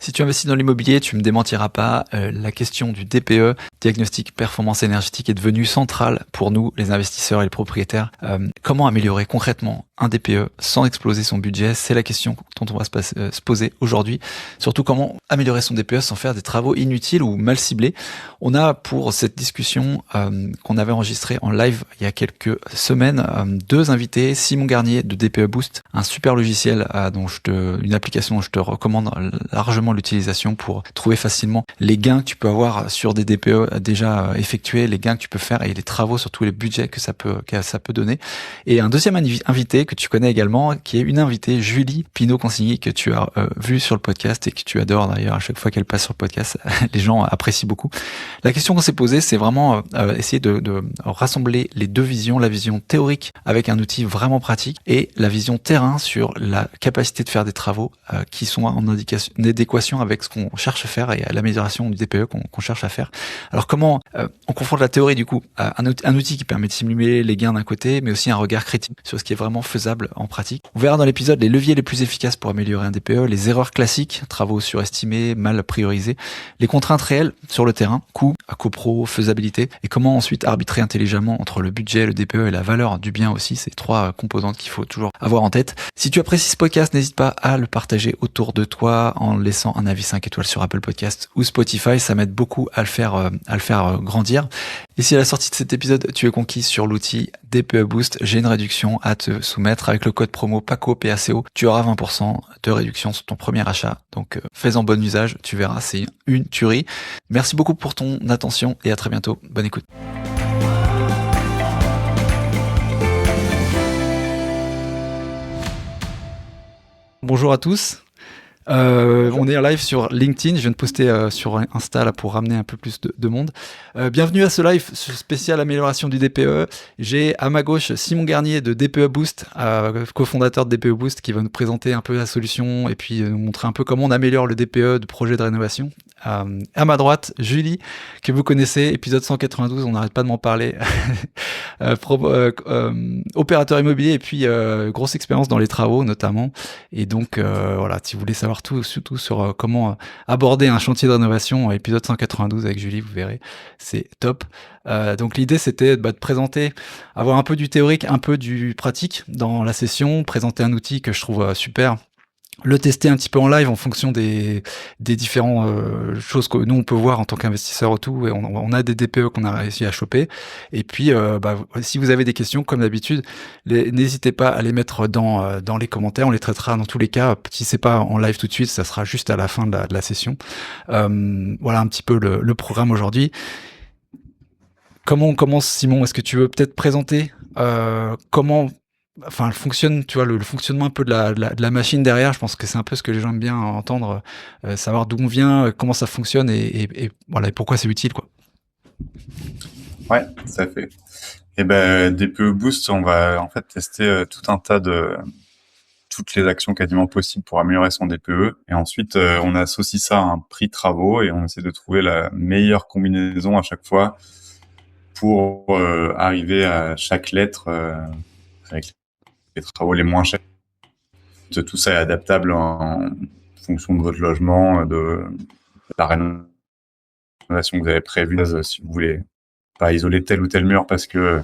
Si tu investis dans l'immobilier, tu me démentiras pas, la question du DPE, diagnostic performance énergétique, est devenue centrale pour nous, les investisseurs et les propriétaires. Comment améliorer concrètement un DPE sans exploser son budget? C'est la question dont on va se poser aujourd'hui. Surtout, comment améliorer son DPE sans faire des travaux inutiles ou mal ciblés. On a, pour cette discussion qu'on avait enregistrée en live il y a quelques semaines, deux invités. Simon Garnier de DPE Boost, un super logiciel une application dont je te recommande largement l'utilisation pour trouver facilement les gains que tu peux avoir sur des DPE déjà effectués, les gains que tu peux faire et les travaux, surtout les budgets que ça peut donner. Et un deuxième invité que tu connais également, qui est une invitée, Julie Pinot-Consigny, que tu as vu sur le podcast et que tu adores d'ailleurs à chaque fois qu'elle passe sur le podcast. Les gens apprécient beaucoup. La question qu'on s'est posée, c'est vraiment essayer de rassembler les deux visions, la vision théorique avec un outil vraiment pratique et la vision terrain sur la capacité de faire des travaux qui sont en adéquation avec ce qu'on cherche à faire et à l'amélioration du DPE qu'on cherche à faire. Alors comment on confronte la théorie du coup à un outil qui permet de simuler les gains d'un côté, mais aussi un regard critique sur ce qui est vraiment faisable en pratique. On verra dans l'épisode les leviers les plus efficaces pour améliorer un DPE, les erreurs classiques, travaux surestimés, mal priorisés, les contraintes réelles sur le terrain, coût, copro, faisabilité, et comment ensuite arbitrer intelligemment entre le budget, le DPE et la valeur du bien aussi, ces trois composantes qu'il faut toujours avoir en tête. Si tu apprécies ce podcast, n'hésite pas à le partager autour de toi en laissant un avis 5 étoiles sur Apple Podcast ou Spotify, ça m'aide beaucoup à le faire grandir. Et si à la sortie de cet épisode, tu es conquis sur l'outil DPE Boost, j'ai une réduction à te soumettre avec le code promo PACO, PACO. Tu auras 20% de réduction sur ton premier achat. Donc, fais-en bon usage. Tu verras, c'est une tuerie. Merci beaucoup pour ton attention et à très bientôt. Bonne écoute. Bonjour à tous. On est en live sur LinkedIn. Je viens de poster sur Insta là, pour ramener un peu plus de monde. Bienvenue à ce live spécial amélioration du DPE. J'ai à ma gauche Simon Garnier de DPE Boost, cofondateur de DPE Boost, qui va nous présenter un peu la solution et puis nous montrer un peu comment on améliore le DPE de projet de rénovation. À ma droite, Julie, que vous connaissez, épisode 192, on n'arrête pas de m'en parler. Opérateur immobilier et puis grosse expérience dans les travaux notamment. Et donc voilà, si vous voulez savoir tout, surtout sur comment aborder un chantier de rénovation, épisode 192 avec Julie, vous verrez, c'est top. Donc l'idée c'était de présenter, avoir un peu du théorique, un peu du pratique dans la session, présenter un outil que je trouve super, le tester un petit peu en live en fonction des différentes choses que nous on peut voir en tant qu'investisseur autour, et on a des DPE qu'on a réussi à choper, et puis si vous avez des questions comme d'habitude, n'hésitez pas à les mettre dans les commentaires, on les traitera dans tous les cas. Si c'est pas en live tout de suite, ça sera juste à la fin de la session. Voilà un petit peu le programme aujourd'hui. Comment on commence, Simon? Est-ce que tu veux peut-être présenter comment le fonctionne, tu vois, le fonctionnement un peu de la machine derrière? Je pense que c'est un peu ce que les gens aiment bien entendre, savoir d'où on vient, comment ça fonctionne et voilà, et pourquoi c'est utile, quoi. Ouais, ça fait. Et DPE Boost, on va en fait tester tout un tas de toutes les actions quasiment possibles pour améliorer son DPE. Et ensuite, on associe ça à un prix travaux et on essaie de trouver la meilleure combinaison à chaque fois pour arriver à chaque lettre avec les travaux les moins chers. Tout ça est adaptable en fonction de votre logement, de la rénovation que vous avez prévue. Si vous voulez pas isoler tel ou tel mur parce que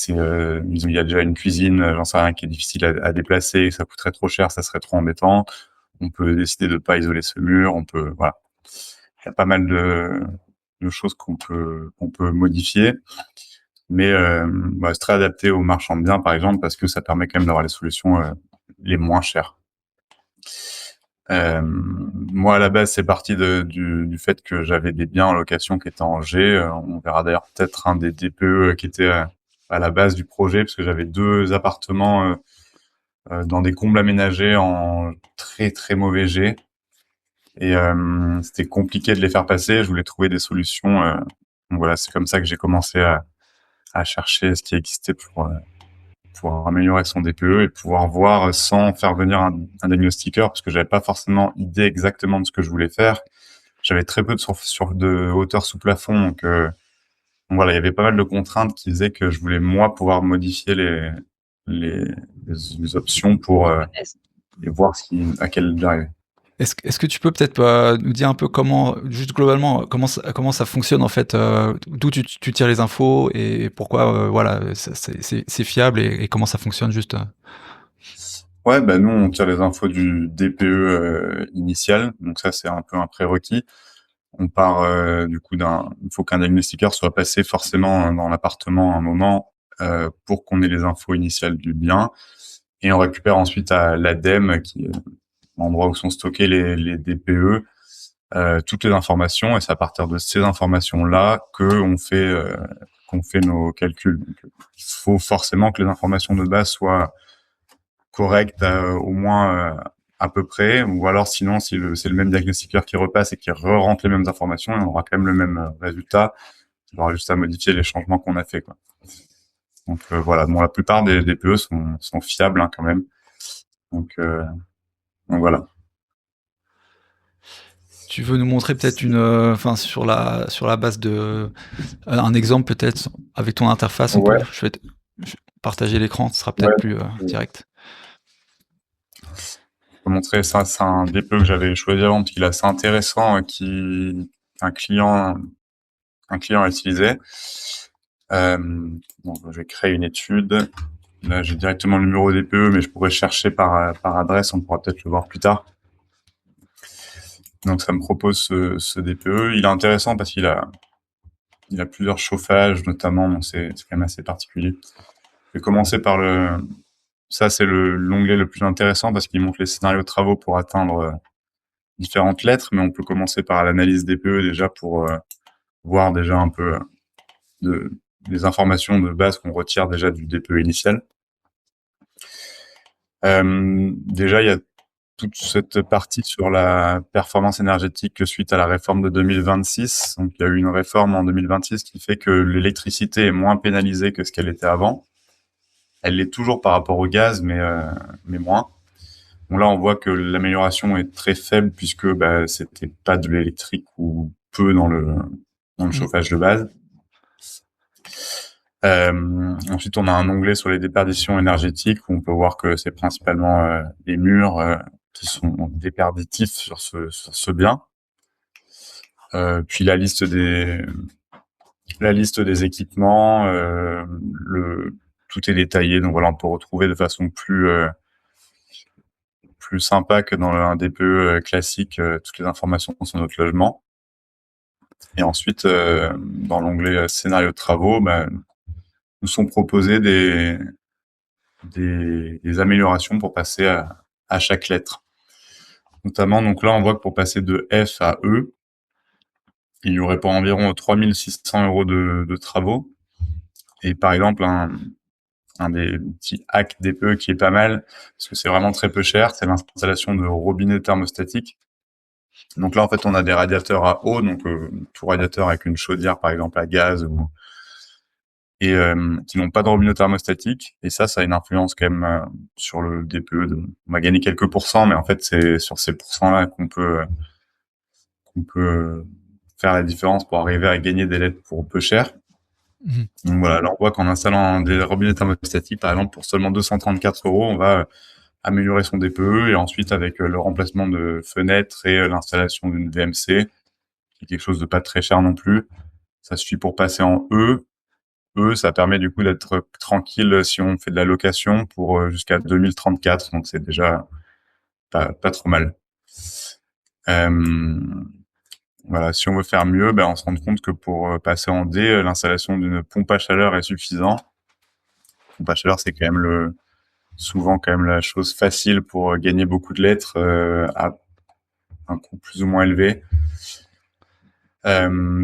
il y a déjà une cuisine, j'en sais rien, qui est difficile à déplacer, ça coûterait trop cher, ça serait trop embêtant. On peut décider de pas isoler ce mur. Voilà. Il y a pas mal de choses qu'on peut modifier. Mais c'est très adapté aux marchands de biens, par exemple, parce que ça permet quand même d'avoir les solutions les moins chères. Moi, à la base, c'est parti du fait que j'avais des biens en location qui étaient en G. On verra d'ailleurs peut-être un des DPE qui était à la base du projet, parce que j'avais 2 appartements dans des combles aménagés en très, très mauvais G. Et c'était compliqué de les faire passer. Je voulais trouver des solutions. Donc voilà, c'est comme ça que j'ai commencé à chercher ce qui existait pour améliorer son DPE et pouvoir voir sans faire venir un diagnostiqueur, parce que j'avais pas forcément idée exactement de ce que je voulais faire. J'avais très peu de hauteur sous plafond, donc voilà, il y avait pas mal de contraintes qui faisaient que je voulais moi pouvoir modifier les options pour et voir à quelle j'arrivais. Est-ce que tu peux peut-être nous dire un peu comment, juste globalement, comment ça fonctionne en fait, d'où tu tires les infos et pourquoi voilà, c'est fiable et comment ça fonctionne juste. Ouais, bah nous on tire les infos du DPE initial, donc ça c'est un peu un prérequis. On part du coup il faut qu'un diagnostiqueur soit passé forcément dans l'appartement un moment pour qu'on ait les infos initiales du bien, et on récupère ensuite à l'ADEME, qui est l'endroit où sont stockés les DPE, toutes les informations, et c'est à partir de ces informations-là qu'on fait nos calculs. Donc, il faut forcément que les informations de base soient correctes au moins à peu près, ou alors sinon si c'est le même diagnostiqueur qui repasse et qui re-rentre les mêmes informations, on aura quand même le même résultat. Il aura juste à modifier les changements qu'on a fait, quoi. Donc voilà, bon, la plupart des DPE sont fiables hein, quand même. Donc voilà. Tu veux nous montrer peut-être enfin sur la base de un exemple peut-être avec ton interface, Ouais, je vais partager l'écran, ce sera ouais. peut-être plus direct. Je peux montrer ça, c'est un DPE que j'avais choisi avant parce qu'il est assez intéressant, qu'un client utilisait. Donc je vais créer une étude. Là, j'ai directement le numéro DPE, mais je pourrais chercher par adresse, on pourra peut-être le voir plus tard. Donc ça me propose ce DPE. Il est intéressant parce qu'il a plusieurs chauffages notamment, donc c'est quand même assez particulier. Je vais commencer par ça c'est l'onglet le plus intéressant parce qu'il montre les scénarios de travaux pour atteindre différentes lettres, mais on peut commencer par l'analyse DPE déjà pour voir déjà un peu des informations de base qu'on retire déjà du DPE initial. Déjà, il y a toute cette partie sur la performance énergétique suite à la réforme de 2026. Donc, il y a eu une réforme en 2026 qui fait que l'électricité est moins pénalisée que ce qu'elle était avant. Elle l'est toujours par rapport au gaz, mais moins. Bon, là, on voit que l'amélioration est très faible puisque c'était pas de l'électrique ou peu dans le chauffage de base. Ensuite, on a un onglet sur les déperditions énergétiques où on peut voir que c'est principalement les murs qui sont déperditifs sur ce bien. Puis la liste des équipements, tout est détaillé. Donc voilà, on peut retrouver de façon plus sympa que dans un DPE classique toutes les informations sur notre logement. Et ensuite, dans l'onglet scénario de travaux, nous sont proposées des améliorations pour passer à chaque lettre. Notamment, donc là, on voit que pour passer de F à E, il y aurait pour environ 3 600 € de travaux. Et par exemple, un des petits hacks DPE qui est pas mal, parce que c'est vraiment très peu cher, c'est l'installation de robinets thermostatiques. Donc là, en fait, on a des radiateurs à eau, donc tout radiateur avec une chaudière, par exemple, à gaz et qui n'ont pas de robinet thermostatique. Et ça a une influence quand même sur le DPE. On va gagner quelques pourcents, mais en fait, c'est sur ces pourcents-là qu'on peut faire la différence pour arriver à gagner des lettres pour peu cher. Mmh. Donc voilà, alors on voit qu'en installant des robinets thermostatiques, par exemple, pour seulement 234 €, on va améliorer son DPE, et ensuite avec le remplacement de fenêtres et l'installation d'une VMC, qui est quelque chose de pas très cher non plus, ça suffit pour passer en E. Ça permet du coup d'être tranquille si on fait de la location pour jusqu'à 2034, donc c'est déjà pas trop mal. Voilà, si on veut faire mieux, on se rend compte que pour passer en D, l'installation d'une pompe à chaleur est suffisant. Pompe à chaleur, c'est quand même souvent quand même la chose facile pour gagner beaucoup de lettres à un coût plus ou moins élevé.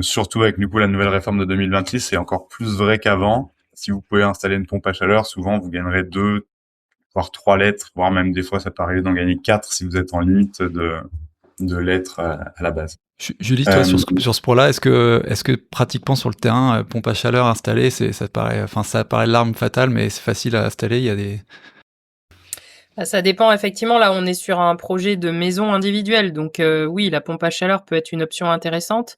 Surtout avec du coup la nouvelle réforme de 2026, c'est encore plus vrai qu'avant. Si vous pouvez installer une pompe à chaleur, souvent vous gagnerez 2 voire 3 lettres, voire même des fois ça peut arriver d'en gagner 4 si vous êtes en limite de lettres à la base. Julie, toi sur ce point-là, est-ce que pratiquement sur le terrain, pompe à chaleur installée, ça paraît l'arme fatale, mais c'est facile à installer, il y a des... Ça dépend effectivement, là on est sur un projet de maison individuelle, donc oui, la pompe à chaleur peut être une option intéressante.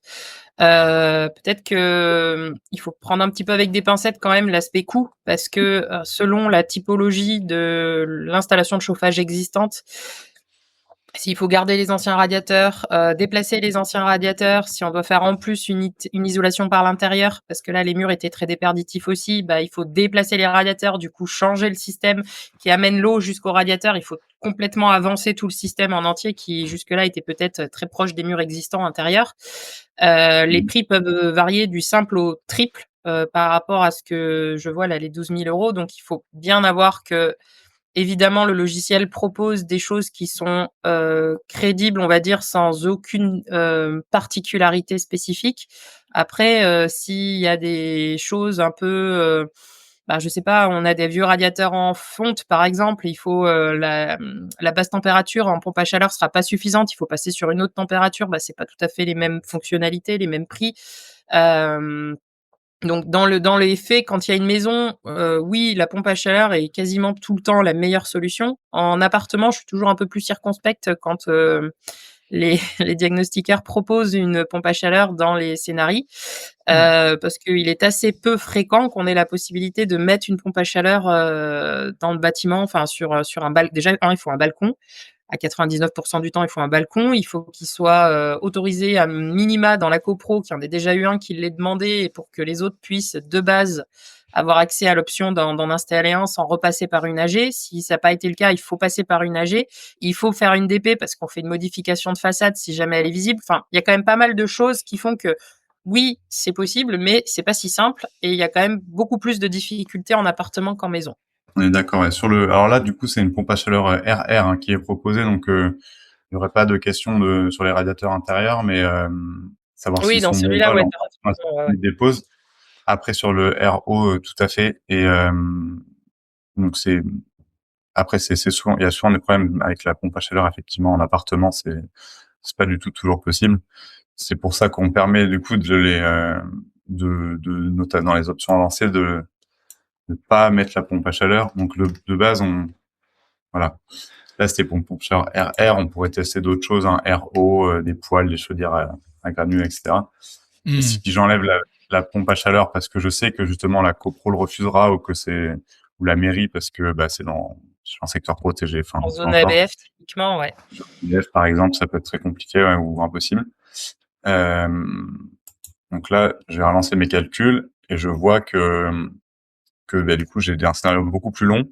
Peut-être que il faut prendre un petit peu avec des pincettes quand même l'aspect coût, parce que selon la typologie de l'installation de chauffage existante, S'il faut garder les anciens radiateurs, déplacer les anciens radiateurs, si on doit faire en plus une isolation par l'intérieur, parce que là, les murs étaient très déperditifs aussi, bah, il faut déplacer les radiateurs, du coup, changer le système qui amène l'eau jusqu'au radiateur. Il faut complètement avancer tout le système en entier qui, jusque-là, était peut-être très proche des murs existants intérieurs. Les prix peuvent varier du simple au triple par rapport à ce que je vois là, les 12 000 €. Donc, il faut bien avoir que évidemment, le logiciel propose des choses qui sont, crédibles, on va dire, sans aucune, particularité spécifique. Après, s'il y a des choses un peu, bah, je sais pas, on a des vieux radiateurs en fonte, par exemple, il faut, la basse température en pompe à chaleur sera pas suffisante, il faut passer sur une autre température, bah, c'est pas tout à fait les mêmes fonctionnalités, les mêmes prix. Hem Donc dans les faits, quand il y a une maison, oui, la pompe à chaleur est quasiment tout le temps la meilleure solution. En appartement, je suis toujours un peu plus circonspecte quand, les les diagnostiqueurs proposent une pompe à chaleur dans les scénarios, Mmh. parce qu'il est assez peu fréquent qu'on ait la possibilité de mettre une pompe à chaleur, dans le bâtiment, enfin sur un déjà il faut un balcon. À 99 du temps, il faut un balcon. Il faut qu'il soit, autorisé à minima dans la copro, qu'il y en ait déjà eu un qui l'ait demandé et pour que les autres puissent, de base, avoir accès à l'option d'en installer un sans repasser par une AG. Si ça n'a pas été le cas, il faut passer par une AG. Il faut faire une DP parce qu'on fait une modification de façade si jamais elle est visible. Enfin, il y a quand même pas mal de choses qui font que, oui, c'est possible, mais c'est pas si simple et il y a quand même beaucoup plus de difficultés en appartement qu'en maison. On est d'accord, ouais. Alors là, du coup, c'est une pompe à chaleur RR, hein, qui est proposée, donc il n'y aurait pas de question sur les radiateurs intérieurs, mais savoir Oui, s'ils dans sont bons ou celui-là, pas, ouais, là, tu on raison, ouais, on ouais. les dépose. Après, sur le RO, tout à fait. Et donc c'est souvent, il y a souvent des problèmes avec la pompe à chaleur, effectivement, en appartement, c'est pas du tout toujours possible. C'est pour ça qu'on permet, du coup, notamment dans les options avancées, de ne pas mettre la pompe à chaleur. Donc, de base, voilà. Là, c'était pour une pompe à chaleur RR. On pourrait tester d'autres choses, hein, RO, des poêles, des chaudières à granules, etc. Et Mmh. si j'enlève la pompe à chaleur parce que je sais que justement la copro le refusera ou la mairie parce que bah, sur un secteur protégé, enfin En peu zone importe. ABF, typiquement, ouais. Sur IDF, par exemple, ça peut être très compliqué, ouais, ou impossible. Euh, donc là, j'ai relancé mes calculs et je vois que bah, du coup j'ai un scénario beaucoup plus long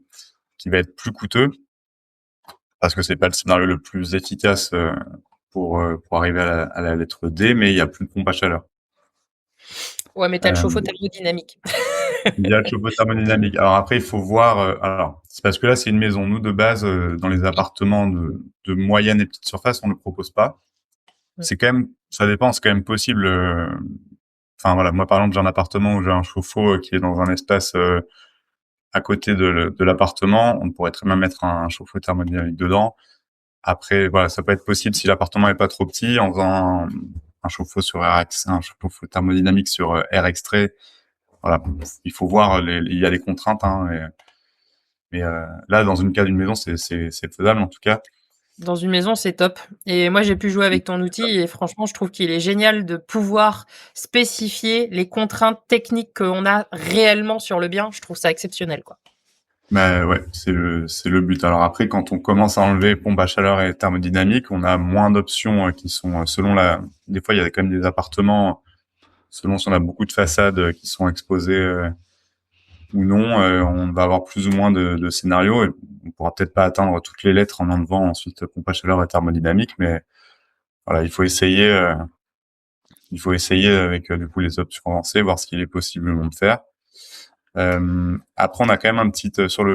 qui va être plus coûteux parce que c'est pas le scénario le plus efficace pour arriver à la lettre D, mais il y a plus de pompe à chaleur. Ouais, mais tu as le Euh, chauffe-eau thermodynamique. il y a le chauffe-eau thermodynamique. Alors après, il faut voir. Alors, c'est parce que là, c'est une maison. Nous, de base, dans les appartements de moyenne et petite surface, on ne le propose pas. Mmh. C'est quand même, ça dépend. C'est quand même possible. Enfin voilà, moi par exemple, j'ai un appartement où j'ai un chauffe-eau qui est dans un espace à côté de l'appartement. On pourrait très bien mettre un chauffe-eau thermodynamique dedans. Après, voilà, ça peut être possible si l'appartement est pas trop petit, en faisant un chauffe-eau sur un chauffe-eau thermodynamique sur air extrait. Voilà, il faut voir, il y a des contraintes, hein, mais là, dans une cas d'une maison, c'est faisable en tout cas. Dans une maison, c'est top et moi, j'ai pu jouer avec ton outil et franchement, je trouve qu'il est génial de pouvoir spécifier les contraintes techniques qu'on a réellement sur le bien. Je trouve ça exceptionnel, quoi. Bah ouais, c'est le but. Alors après, quand on commence à enlever pompe à chaleur et thermodynamique, on a moins d'options qui sont selon la. Des fois, il y a quand même des appartements selon si on a beaucoup de façades qui sont exposées ou non. On va avoir plus ou moins de scénarios. Et on pourra peut-être pas atteindre toutes les lettres en enlevant ensuite pompe à chaleur et thermodynamique, mais voilà, il faut essayer. Il faut essayer avec du coup les options avancées, voir ce qu'il est possible de faire. Après, on a quand même un petit sur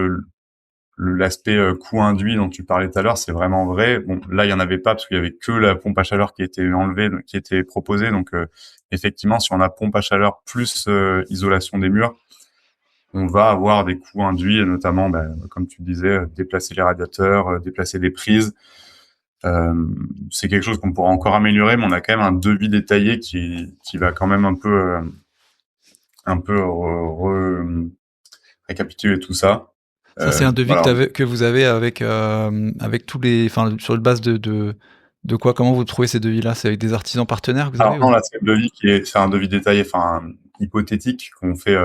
l'aspect coût induit dont tu parlais tout à l'heure, c'est vraiment vrai. Bon, là, il y en avait pas parce qu'il y avait que la pompe à chaleur qui était enlevée, qui était proposée. Donc, effectivement, si on a pompe à chaleur plus isolation des murs, on va avoir des coûts induits, et notamment, bah, comme tu disais, déplacer les radiateurs, déplacer des prises. C'est quelque chose qu'on pourra encore améliorer, mais on a quand même un devis détaillé qui va quand même un peu récapituler tout ça. Ça, c'est un devis Voilà. que vous avez avec tous les, enfin, sur une base de quoi? Comment vous trouvez ces devis-là? C'est avec des artisans partenaires que vous avez Alors ou? non, là, c'est le devis c'est un devis détaillé, enfin hypothétique qu'on fait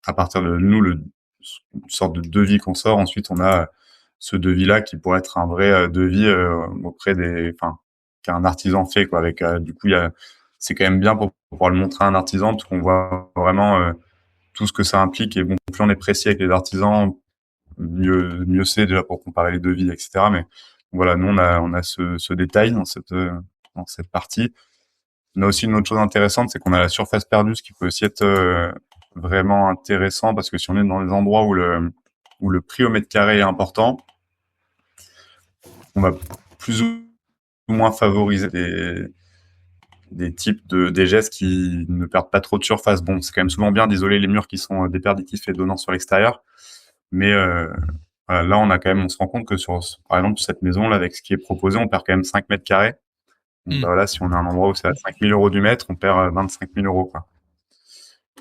à partir de nous, une sorte de devis qu'on sort. Ensuite, on a ce devis-là qui pourrait être un vrai devis auprès qu'un artisan fait, quoi. Avec du coup, c'est quand même bien pour pouvoir le montrer à un artisan, parce qu'on voit vraiment tout ce que ça implique. Et bon, plus on est précis avec les artisans, mieux c'est déjà pour comparer les devis, etc. Mais voilà, nous on a ce détail dans cette partie. On a aussi une autre chose intéressante, c'est qu'on a la surface perdue, ce qui peut aussi être vraiment intéressant, parce que si on est dans des endroits où le prix au mètre carré est important, on va plus ou moins favoriser des types des gestes qui ne perdent pas trop de surface. Bon, c'est quand même souvent bien d'isoler les murs qui sont déperditifs et donnant sur l'extérieur, mais voilà, là on se rend compte que par exemple cette maison là, avec ce qui est proposé, on perd quand même 5 mètres carrés. Donc voilà, si on a un endroit où c'est à 5 000 € du mètre, on perd 25 000 €, quoi.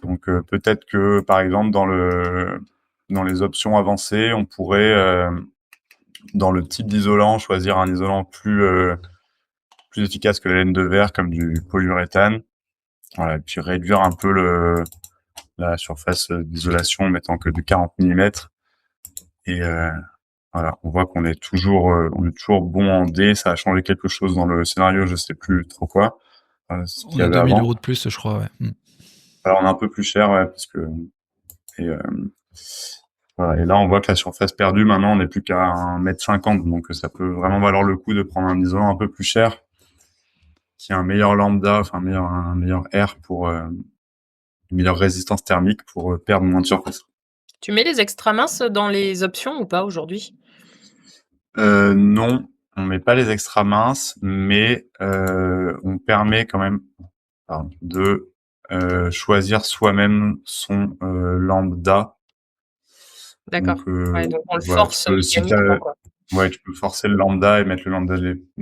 Donc peut-être que par exemple dans les options avancées, on pourrait dans le type d'isolant choisir un isolant plus efficace que la laine de verre, comme du polyuréthane. Voilà, et puis réduire un peu la surface d'isolation en mettant que de 40 mm. Et voilà, on voit qu'on est toujours bon en D. Ça a changé quelque chose dans le scénario, je sais plus trop quoi. Ce qu'il y On a avait 2000 avant. € de plus, je crois, ouais. Alors on est un peu plus cher, ouais, parce que voilà. Et là on voit que la surface perdue maintenant on n'est plus qu'à 1,50 m, donc ça peut vraiment valoir le coup de prendre un isolant un peu plus cher, qui a un meilleur lambda, enfin un meilleur R pour une meilleure résistance thermique pour perdre moins de surface. Tu mets les extra minces dans les options ou pas aujourd'hui? Non, on met pas les extra minces, mais on permet quand même de choisir soi-même son lambda. D'accord. Donc, Donc on le voilà, force mécaniquement, quoi. ouais, tu peux forcer le lambda et mettre le lambda,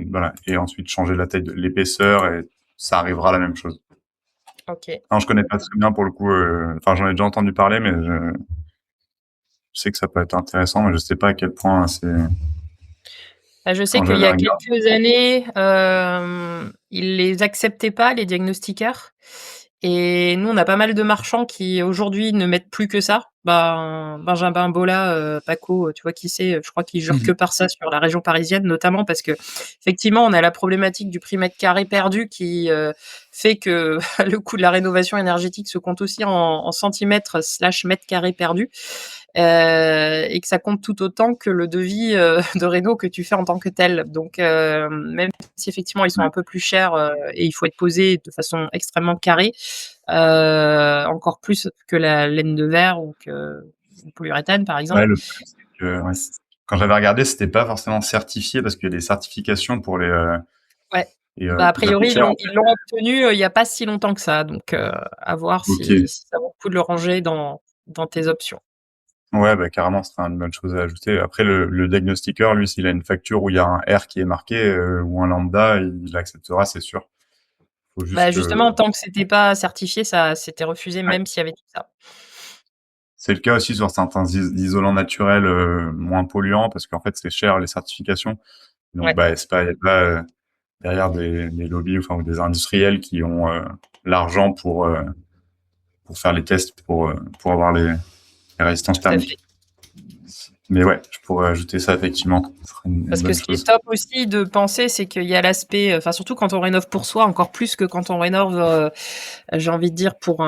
voilà, et ensuite changer la taille de l'épaisseur, et ça arrivera à la même chose. Ok. Non, je connais pas très bien pour le coup. Enfin, j'en ai déjà entendu parler, mais je sais que ça peut être intéressant, mais je sais pas à quel point c'est. Je sais Quand qu'il y j'avais a regardé. quelques années, ils les acceptaient pas, les diagnostiqueurs. Et nous, on a pas mal de marchands qui aujourd'hui ne mettent plus que ça. Benjamin Bolla, Paco, tu vois qui c'est, je crois qu'ils jurent que par ça sur la région parisienne, notamment parce que effectivement, on a la problématique du prix mètre carré perdu qui fait que le coût de la rénovation énergétique se compte aussi en centimètres / mètre carré perdu. Et que ça compte tout autant que le devis de réno que tu fais en tant que tel. Donc, même si effectivement ils sont un peu plus chers et il faut être posé de façon extrêmement carrée, encore plus que la laine de verre ou que le polyuréthane, par exemple. Ouais, le problème, c'est que ouais, quand j'avais regardé, c'était pas forcément certifié, parce qu'il y a des certifications pour les Ouais. et A ça coûte priori, cher. ils l'ont obtenu il y a pas si longtemps que ça. Donc, à voir Ok. si ça vaut le coup de le ranger dans tes options. Ouais, bah carrément, ce sera une bonne chose à ajouter. Après, le diagnostiqueur, lui, s'il a une facture où il y a un R qui est marqué ou un lambda, il acceptera, c'est sûr. Faut juste Justement, tant que c'était pas certifié, ça s'était refusé, ouais. même s'il y avait tout ça. C'est le cas aussi sur certains isolants naturels moins polluants, parce qu'en fait, c'est cher les certifications. Donc, Ouais. bah, il y a pas derrière des lobbies, enfin, ou des industriels qui ont l'argent pour faire les tests pour avoir les résistances Tout à thermiques. fait. Mais ouais, je pourrais ajouter ça effectivement. Ce serait une Parce que bonne ce qui est chose. top aussi de penser, c'est qu'il y a l'aspect, enfin surtout quand on rénove pour soi, encore plus que quand on rénove, j'ai envie de dire pour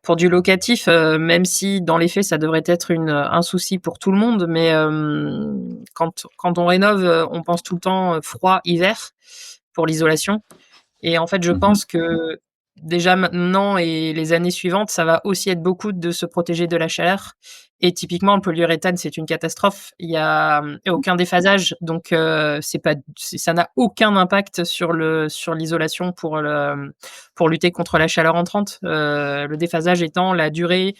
pour du locatif, même si dans les faits ça devrait être un souci pour tout le monde, mais quand on rénove, on pense tout le temps froid hiver pour l'isolation. Et en fait, je Mhm. pense que déjà maintenant et les années suivantes, ça va aussi être beaucoup de se protéger de la chaleur. Et typiquement, le polyuréthane, c'est une catastrophe. Il y a aucun déphasage, donc ça n'a aucun impact sur l'isolation pour lutter contre la chaleur entrante. Le déphasage étant la durée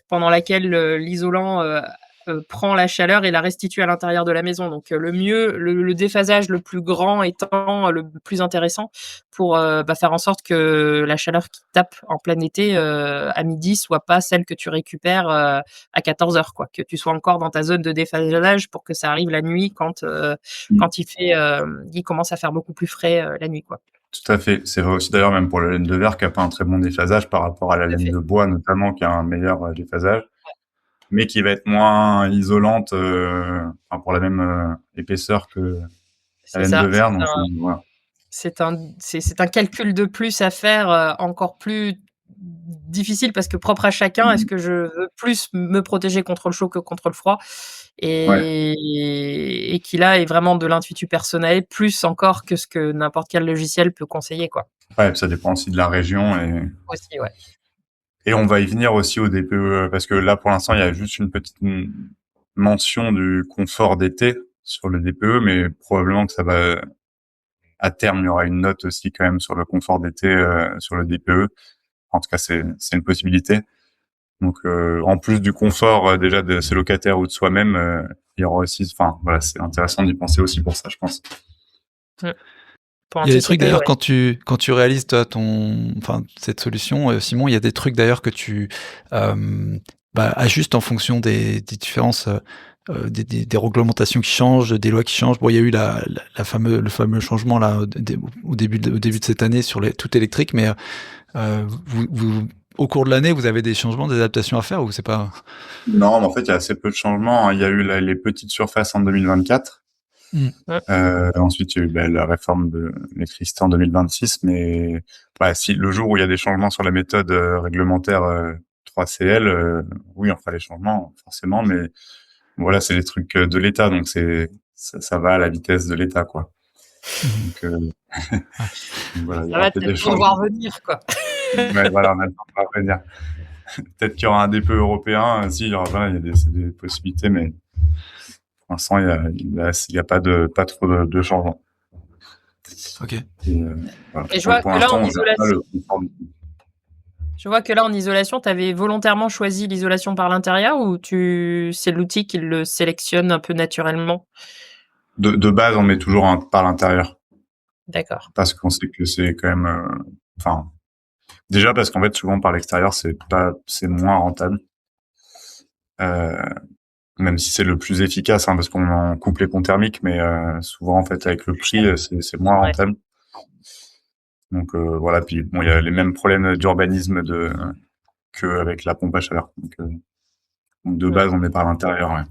pendant laquelle l'isolant prend la chaleur et la restitue à l'intérieur de la maison. Donc le déphasage le plus grand étant le plus intéressant pour faire en sorte que la chaleur qui tape en plein été à midi soit pas celle que tu récupères à 14h, quoi. Que tu sois encore dans ta zone de déphasage pour que ça arrive la nuit quand il commence à faire beaucoup plus frais la nuit, quoi. Tout à fait. C'est vrai aussi d'ailleurs, même pour la laine de verre, qui a pas un très bon déphasage par rapport à la Tout à laine fait. de bois, notamment, qui a un meilleur déphasage. mais qui va être moins isolante pour la même épaisseur que la C'est laine de ça, verre. Donc, voilà. c'est un calcul de plus à faire, encore plus difficile parce que propre à chacun. Est-ce que je veux plus me protéger contre le chaud que contre le froid? Ouais, Et qui là est vraiment de l'intuitu personnel, plus encore que ce que n'importe quel logiciel peut conseiller, quoi. ouais, ça dépend aussi de la région Aussi, ouais. et on va y venir aussi au DPE parce que là, pour l'instant, il y a juste une petite mention du confort d'été sur le DPE, mais probablement que ça va, à terme, il y aura une note aussi quand même sur le confort d'été sur le DPE. En tout cas, c'est une possibilité. Donc, en plus du confort déjà de ses locataires ou de soi-même, il y aura aussi, enfin, voilà, c'est intéressant d'y penser aussi pour ça, je pense. Mmh. Pour Il y a des trucs anticiper, d'ailleurs ouais. quand tu réalises toi cette solution, Simon, il y a des trucs d'ailleurs que tu ajustes en fonction des différences, des réglementations qui changent, des lois qui changent. Bon, il y a eu le fameux changement là au début de cette année sur tout électrique, mais au cours de l'année, vous avez des changements, des adaptations à faire ou c'est pas? Non, mais en fait, il y a assez peu de changements, hein. Il y a eu les petites surfaces en 2024. Mmh. Ensuite, il y a eu la réforme de l'électricité en 2026. Mais voilà, si le jour où il y a des changements sur la méthode réglementaire 3CL, oui, on fera les changements forcément. Mais voilà, c'est les trucs de l'État, donc ça va à la vitesse de l'État, quoi. Donc, voilà, il y Ça aura va, peut-être tu des le voir changements. venir, quoi. Ouais, voilà, on a le temps de revenir. Peut-être qu'il y aura un DPE européen. Si, il y aura, voilà, c'est des possibilités, mais pour l'instant, il y a pas trop de changements. OK. Et, voilà. Et je Donc, vois pour que là, l'instant, en on gère pas isolation le confort. tu avais volontairement choisi l'isolation par l'intérieur ou c'est l'outil qui le sélectionne un peu naturellement? De base, on met toujours par l'intérieur D'accord. parce qu'on sait que c'est quand même, enfin, déjà parce qu'en fait, souvent par l'extérieur, c'est moins rentable. Euh, Même si c'est le plus efficace, hein, parce qu'on en coupe les ponts thermiques, mais souvent en fait avec le Plus cher. prix, c'est moins Ouais. rentable. Donc voilà, puis bon, il y a les mêmes problèmes d'urbanisme que avec la pompe à chaleur. Donc de Mmh. base, on met par l'intérieur. Ouais.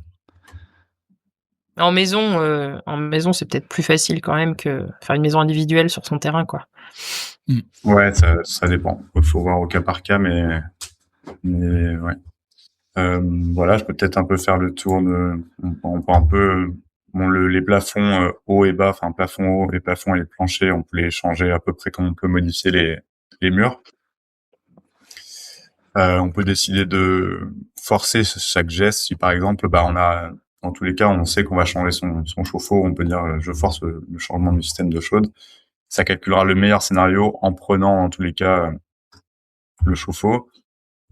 En maison, c'est peut-être plus facile quand même que faire une maison individuelle sur son terrain, quoi. Ouais, ça dépend. Il faut voir au cas par cas, mais ouais. Voilà, je peux peut-être un peu faire le tour on peut un peu, bon, les plafonds haut et bas, enfin plafond haut, les plafonds et les planchers, on peut les changer à peu près comme on peut modifier les murs. On peut décider de forcer chaque geste. Si par exemple, dans tous les cas, on sait qu'on va changer son chauffe-eau, on peut dire je force le changement du système d'eau chaude. Ça calculera le meilleur scénario en prenant en tous les cas le chauffe-eau.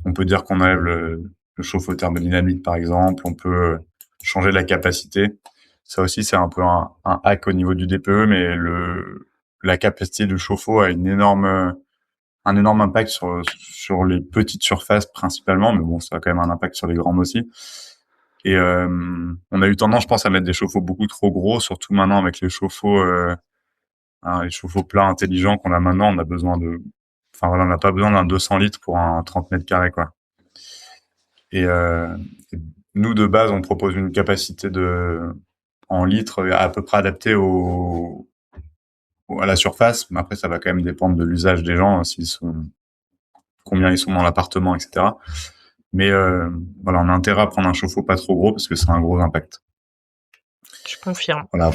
On peut dire qu'on enlève le chauffe-eau thermodynamique par exemple. On peut changer la capacité. Ça aussi, c'est un peu un hack au niveau du DPE, mais la capacité du chauffe-eau a un énorme impact sur les petites surfaces principalement, mais bon, ça a quand même un impact sur les grandes aussi. Et on a eu tendance, je pense, à mettre des chauffe-eau beaucoup trop gros, surtout maintenant avec les chauffe-eau plats intelligents qu'on a maintenant. Enfin voilà, on n'a pas besoin d'un 200 litres pour un 30 mètres carrés, quoi. Et nous, de base, on propose une capacité en litres à peu près adaptée à la surface. Mais après, ça va quand même dépendre de l'usage des gens, combien ils sont dans l'appartement, etc. Mais voilà, on a intérêt à prendre un chauffe-eau pas trop gros parce que c'est un gros impact. Je confirme. Voilà.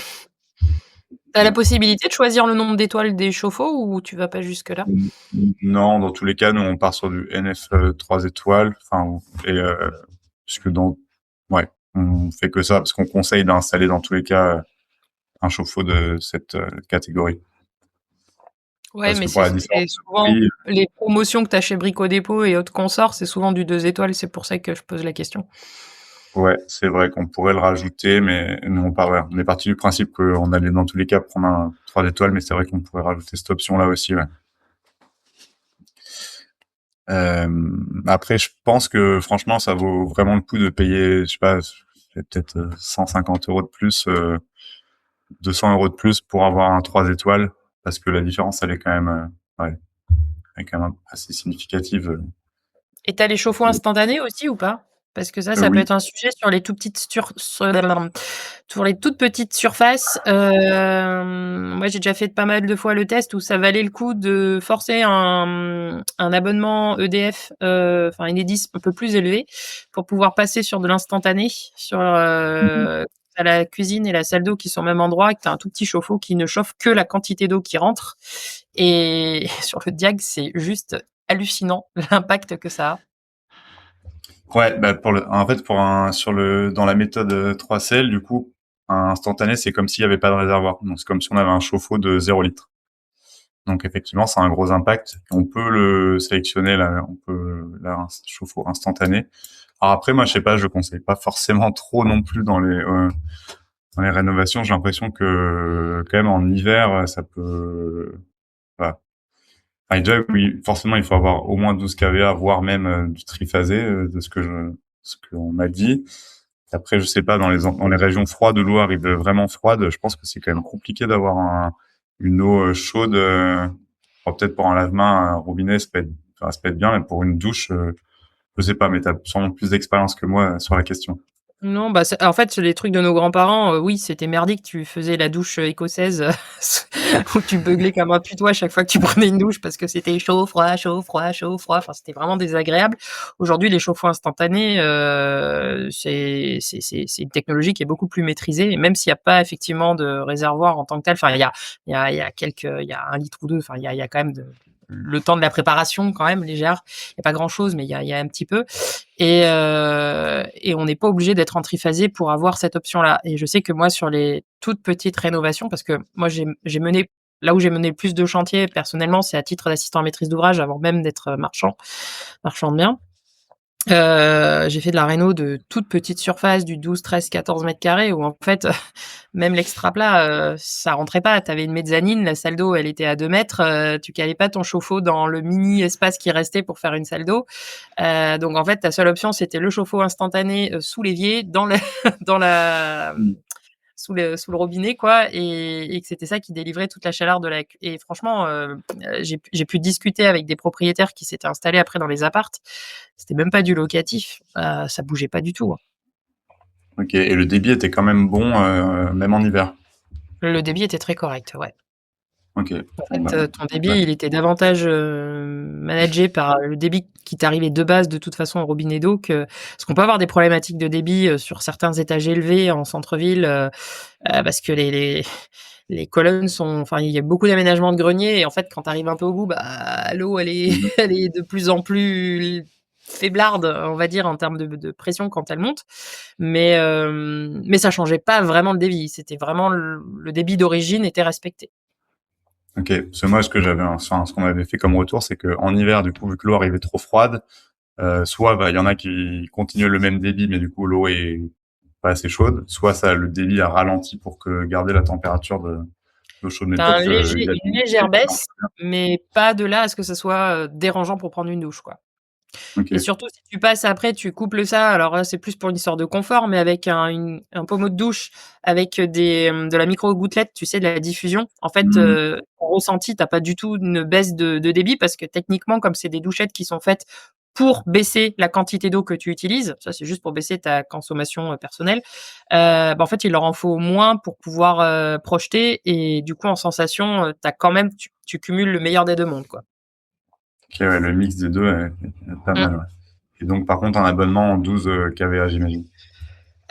T'as la possibilité de choisir le nombre d'étoiles des chauffe-eau ou tu vas pas jusque-là? Non, dans tous les cas, nous, on part sur du NF 3 étoiles. Enfin, puisque ouais, on fait que ça parce qu'on conseille d'installer dans tous les cas un chauffe-eau de cette catégorie. Ouais, Parce mais que pour la différence c'est de souvent prix, les promotions que tu as chez Brico Dépôt et autres consorts, c'est souvent du 2 étoiles, c'est pour ça que je pose la question. ouais, c'est vrai qu'on pourrait le rajouter, mais nous, on est parti du principe qu'on allait dans tous les cas prendre un 3 étoiles, mais c'est vrai qu'on pourrait rajouter cette option-là aussi, ouais. Après, je pense que franchement, ça vaut vraiment le coup de payer, je sais pas, peut-être 150 € de plus, 200 € de plus pour avoir un 3 étoiles, parce que la différence, elle est quand même, ouais, elle est quand même assez significative. Et tu as les chauffe-eau instantanés aussi ou pas? Parce que ça peut Oui. être un sujet sur les toutes petites surfaces. Moi, j'ai déjà fait pas mal de fois le test où ça valait le coup de forcer un abonnement EDF, enfin Enedis un peu plus élevé pour pouvoir passer sur de l'instantané, sur, Mmh. tu la cuisine et la salle d'eau qui sont au même endroit et que tu as un tout petit chauffe-eau qui ne chauffe que la quantité d'eau qui rentre et sur le diag, c'est juste hallucinant l'impact que ça a. Ouais, bah en fait, dans la méthode 3CL, du coup, un instantané, c'est comme s'il n'y avait pas de réservoir. Donc, c'est comme si on avait un chauffe-eau de 0 litre. Donc, effectivement, ça a un gros impact. On peut le sélectionner, là, un chauffe-eau instantané. Alors après, moi, je sais pas, je conseille pas forcément trop non plus dans les rénovations. J'ai l'impression que, quand même, en hiver, ça peut, voilà. Enfin, déjà, oui, forcément, il faut avoir au moins 12 kVA, voire même du triphasé, de ce qu'on m'a dit. Après, je sais pas, dans les régions froides où l'eau arrive vraiment froide, je pense que c'est quand même compliqué d'avoir une eau chaude. Alors, peut-être pour un lave-main, un robinet, ça peut être bien, mais pour une douche, je sais pas, mais t'as sûrement plus d'expérience que moi sur la question. Non, bah, en fait, les trucs de nos grands-parents, oui, c'était merdique. Tu faisais la douche, écossaise, où tu beuglais comme un putois à chaque fois que tu prenais une douche parce que c'était chaud, froid, chaud, froid, chaud, froid. Enfin, c'était vraiment désagréable. Aujourd'hui, les chauffe-eau instantanés, c'est une technologie qui est beaucoup plus maîtrisée et même s'il y a pas effectivement de réservoir en tant que tel, enfin, il y a 1 litre ou 2, enfin, il y a quand même le temps de la préparation quand même légère. Il y a pas grand-chose, mais il y a un petit peu. Et on n'est pas obligé d'être en triphasé pour avoir cette option-là. Et je sais que moi, sur les toutes petites rénovations, parce que moi, j'ai mené là où j'ai mené le plus de chantiers personnellement, c'est à titre d'assistant à maîtrise d'ouvrage avant même d'être marchand de biens. J'ai fait de la réno de toute petite surface, du 12, 13, 14 mètres carrés où en fait, même l'extra plat, ça rentrait pas. Tu avais une mezzanine, la salle d'eau, elle était à 2 mètres, tu calais pas ton chauffe-eau dans le mini espace qui restait pour faire une salle d'eau. Donc en fait, ta seule option, c'était le chauffe-eau instantané, sous l'évier, dans le dans la Mm. sous le robinet quoi et que c'était ça qui délivrait toute la chaleur de la cu et franchement, j'ai pu discuter avec des propriétaires qui s'étaient installés après dans les apparts. C'était même pas du locatif, ça bougeait pas du tout, hein. Ok. Et le débit était quand même bon, même en hiver. Le débit était très correct, ouais. Ok. En Bon, fait, bah, ton débit, ouais. il était davantage, managé par le débit qui t'arrivait de base de toute façon au robinet d'eau que parce qu'on peut avoir des problématiques de débit, sur certains étages élevés en centre-ville, parce que les colonnes sont enfin, il y a beaucoup d'aménagements de greniers et en fait, quand tu arrives un peu au bout, bah, l'eau, elle est Mhm. elle est de plus en plus faiblarde, on va dire, en termes de pression quand elle monte. Mais ça changeait pas vraiment le débit. C'était vraiment le débit d'origine était respecté. Ok. Parce que moi, ce qu'on avait fait comme retour, c'est que en hiver, du coup, vu que l'eau arrivait trop froide, soit bah, il y en a qui continuent le même débit, mais du coup l'eau est pas assez chaude, soit le débit a ralenti pour garder la température de l'eau chaude. Mais Tu peut-être une légère baisse, mais pas de là à ce que ça soit, dérangeant pour prendre une douche, quoi. Ok. Et surtout si tu passes après, tu couples ça, alors là, c'est plus pour une histoire de confort, mais avec un pommeau de douche avec de la micro gouttelette, tu sais, de la diffusion. En fait, Mhm. en ressenti, tu as pas du tout une baisse de débit parce que techniquement, comme c'est des douchettes qui sont faites pour baisser la quantité d'eau que tu utilises, ça c'est juste pour baisser ta consommation, personnelle, bah, en fait, il leur en faut moins pour pouvoir, projeter et du coup en sensation, tu cumules le meilleur des 2 mondes, quoi. Ok, ouais, le mix des deux est pas Mmh. mal. Ouais. Et donc par contre un abonnement en 12 kVA, j'imagine.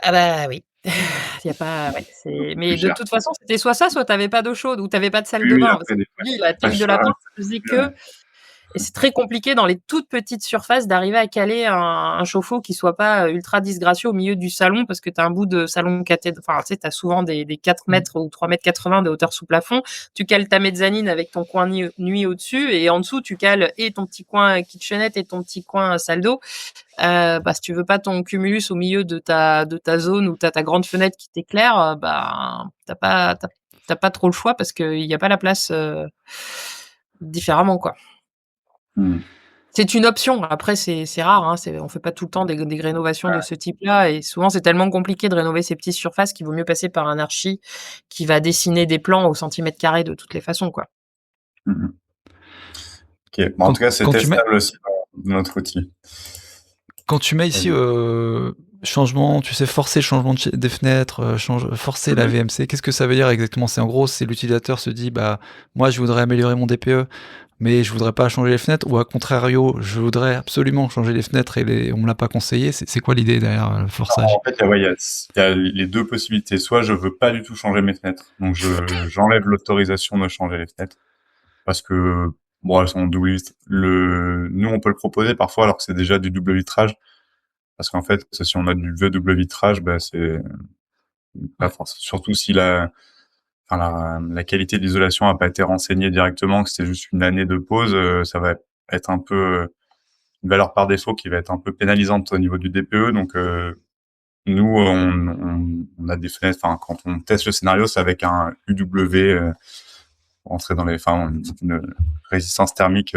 Ah bah, oui. Il y a pas ouais, c'est Plus mais de cher. toute façon, c'était soit ça, soit tu avais pas d'eau chaude ou tu avais pas de salle Oui, de oui, bain. Parce après que des oui, la pas taille de cher, l'appart faisait ouais. que et c'est très compliqué dans les toutes petites surfaces d'arriver à caler un chauffe-eau qui soit pas, ultra disgracieux au milieu du salon parce que tu as un bout de salon enfin, tu sais, tu as souvent des 4 Mmh. mètres ou 3,80 m de hauteur sous plafond. Tu cales ta mezzanine avec ton coin nuit au-dessus et en dessous, tu cales et ton petit coin kitchenette et ton petit coin salle d'eau. Bah, si tu veux pas ton cumulus au milieu de ta zone où tu as ta grande fenêtre qui t'éclaire, bah, tu pas trop le choix parce qu'il y a pas la place, différemment, quoi. Mmh. C'est une option. Après, c'est rare, hein, on fait pas tout le temps des rénovations de ce type-là et souvent, c'est tellement compliqué de rénover ces petites surfaces qu'il vaut mieux passer par un archi qui va dessiner des plans au centimètre carré de toutes les façons, quoi. Mmh mh. Ok. Bon, en tout Quand, cas, c'est quand tu mets, testable aussi dans notre outil. Quand tu mets ici changement, tu sais, forcer le changement des fenêtres, forcer la VMC, qu'est-ce que ça veut dire exactement? C'est en gros, c'est l'utilisateur se dit, bah, moi je voudrais améliorer mon DPE, mais je voudrais pas changer les fenêtres, ou à contrario, je voudrais absolument changer les fenêtres et on me l'a pas conseillé. C'est quoi l'idée derrière le forçage? En fait, il y a les deux possibilités. Soit je veux pas du tout changer mes fenêtres, donc j'enlève l'autorisation de changer les fenêtres parce que bon, elles sont double nous on peut le proposer parfois alors que c'est déjà du double vitrage parce qu'en fait si on a du vieux double vitrage, bah c'est pas forcément, surtout si la qualité d'isolation a pas été renseignée directement, que c'est juste une année de pause, ça va être un peu une valeur par défaut qui va être un peu pénalisante au niveau du DPE. Donc nous, on a des fenêtres. Enfin, quand on teste le scénario, c'est avec un UW rentré dans une résistance thermique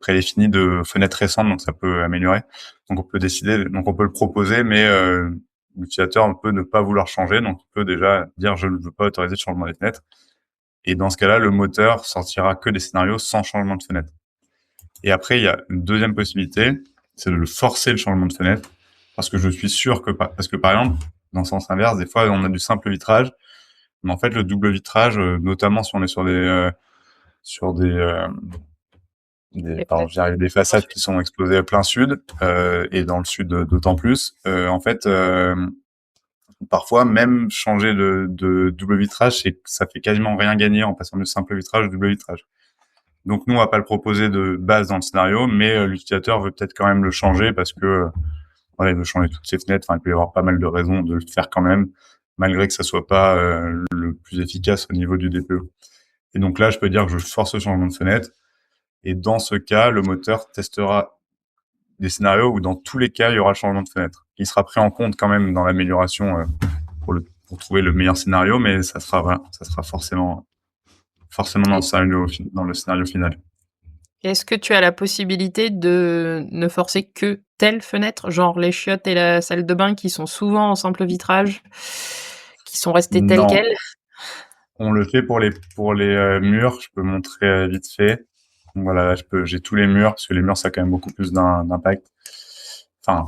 prédéfinie de fenêtres récentes, donc ça peut améliorer. Donc on peut décider, donc on peut le proposer, mais l'utilisateur peut ne pas vouloir changer, donc il peut déjà dire je ne veux pas autoriser le changement des fenêtres. Et dans ce cas-là, le moteur sortira que des scénarios sans changement de fenêtre. Et après, il y a une deuxième possibilité, c'est de le forcer le changement de fenêtre, parce que je suis sûr que parce que par exemple, dans le sens inverse, des fois on a du simple vitrage, mais en fait le double vitrage, notamment si on est sur des façades qui sont exposées à plein sud, et dans le sud d'autant plus, en fait, parfois même changer de double vitrage, ça fait quasiment rien gagner en passant du simple vitrage au double vitrage. Donc nous, on va pas le proposer de base dans le scénario, mais l'utilisateur veut peut-être quand même le changer parce que voilà, il veut changer toutes ses fenêtres. Enfin, il peut y avoir pas mal de raisons de le faire quand même, malgré que ça soit pas le plus efficace au niveau du DPE. Et donc là, je peux dire que je force le changement de fenêtre. Et dans ce cas, le moteur testera des scénarios où dans tous les cas, il y aura le changement de fenêtre. Il sera pris en compte quand même dans l'amélioration pour trouver le meilleur scénario, mais ça sera forcément dans le scénario final. Est-ce que tu as la possibilité de ne forcer que telle fenêtre, genre les chiottes et la salle de bain qui sont souvent en simple vitrage, qui sont restées telles quelles? On le fait pour les murs. Je peux montrer vite fait. Donc voilà, j'ai tous les murs parce que les murs ça a quand même beaucoup plus d'impact. Enfin,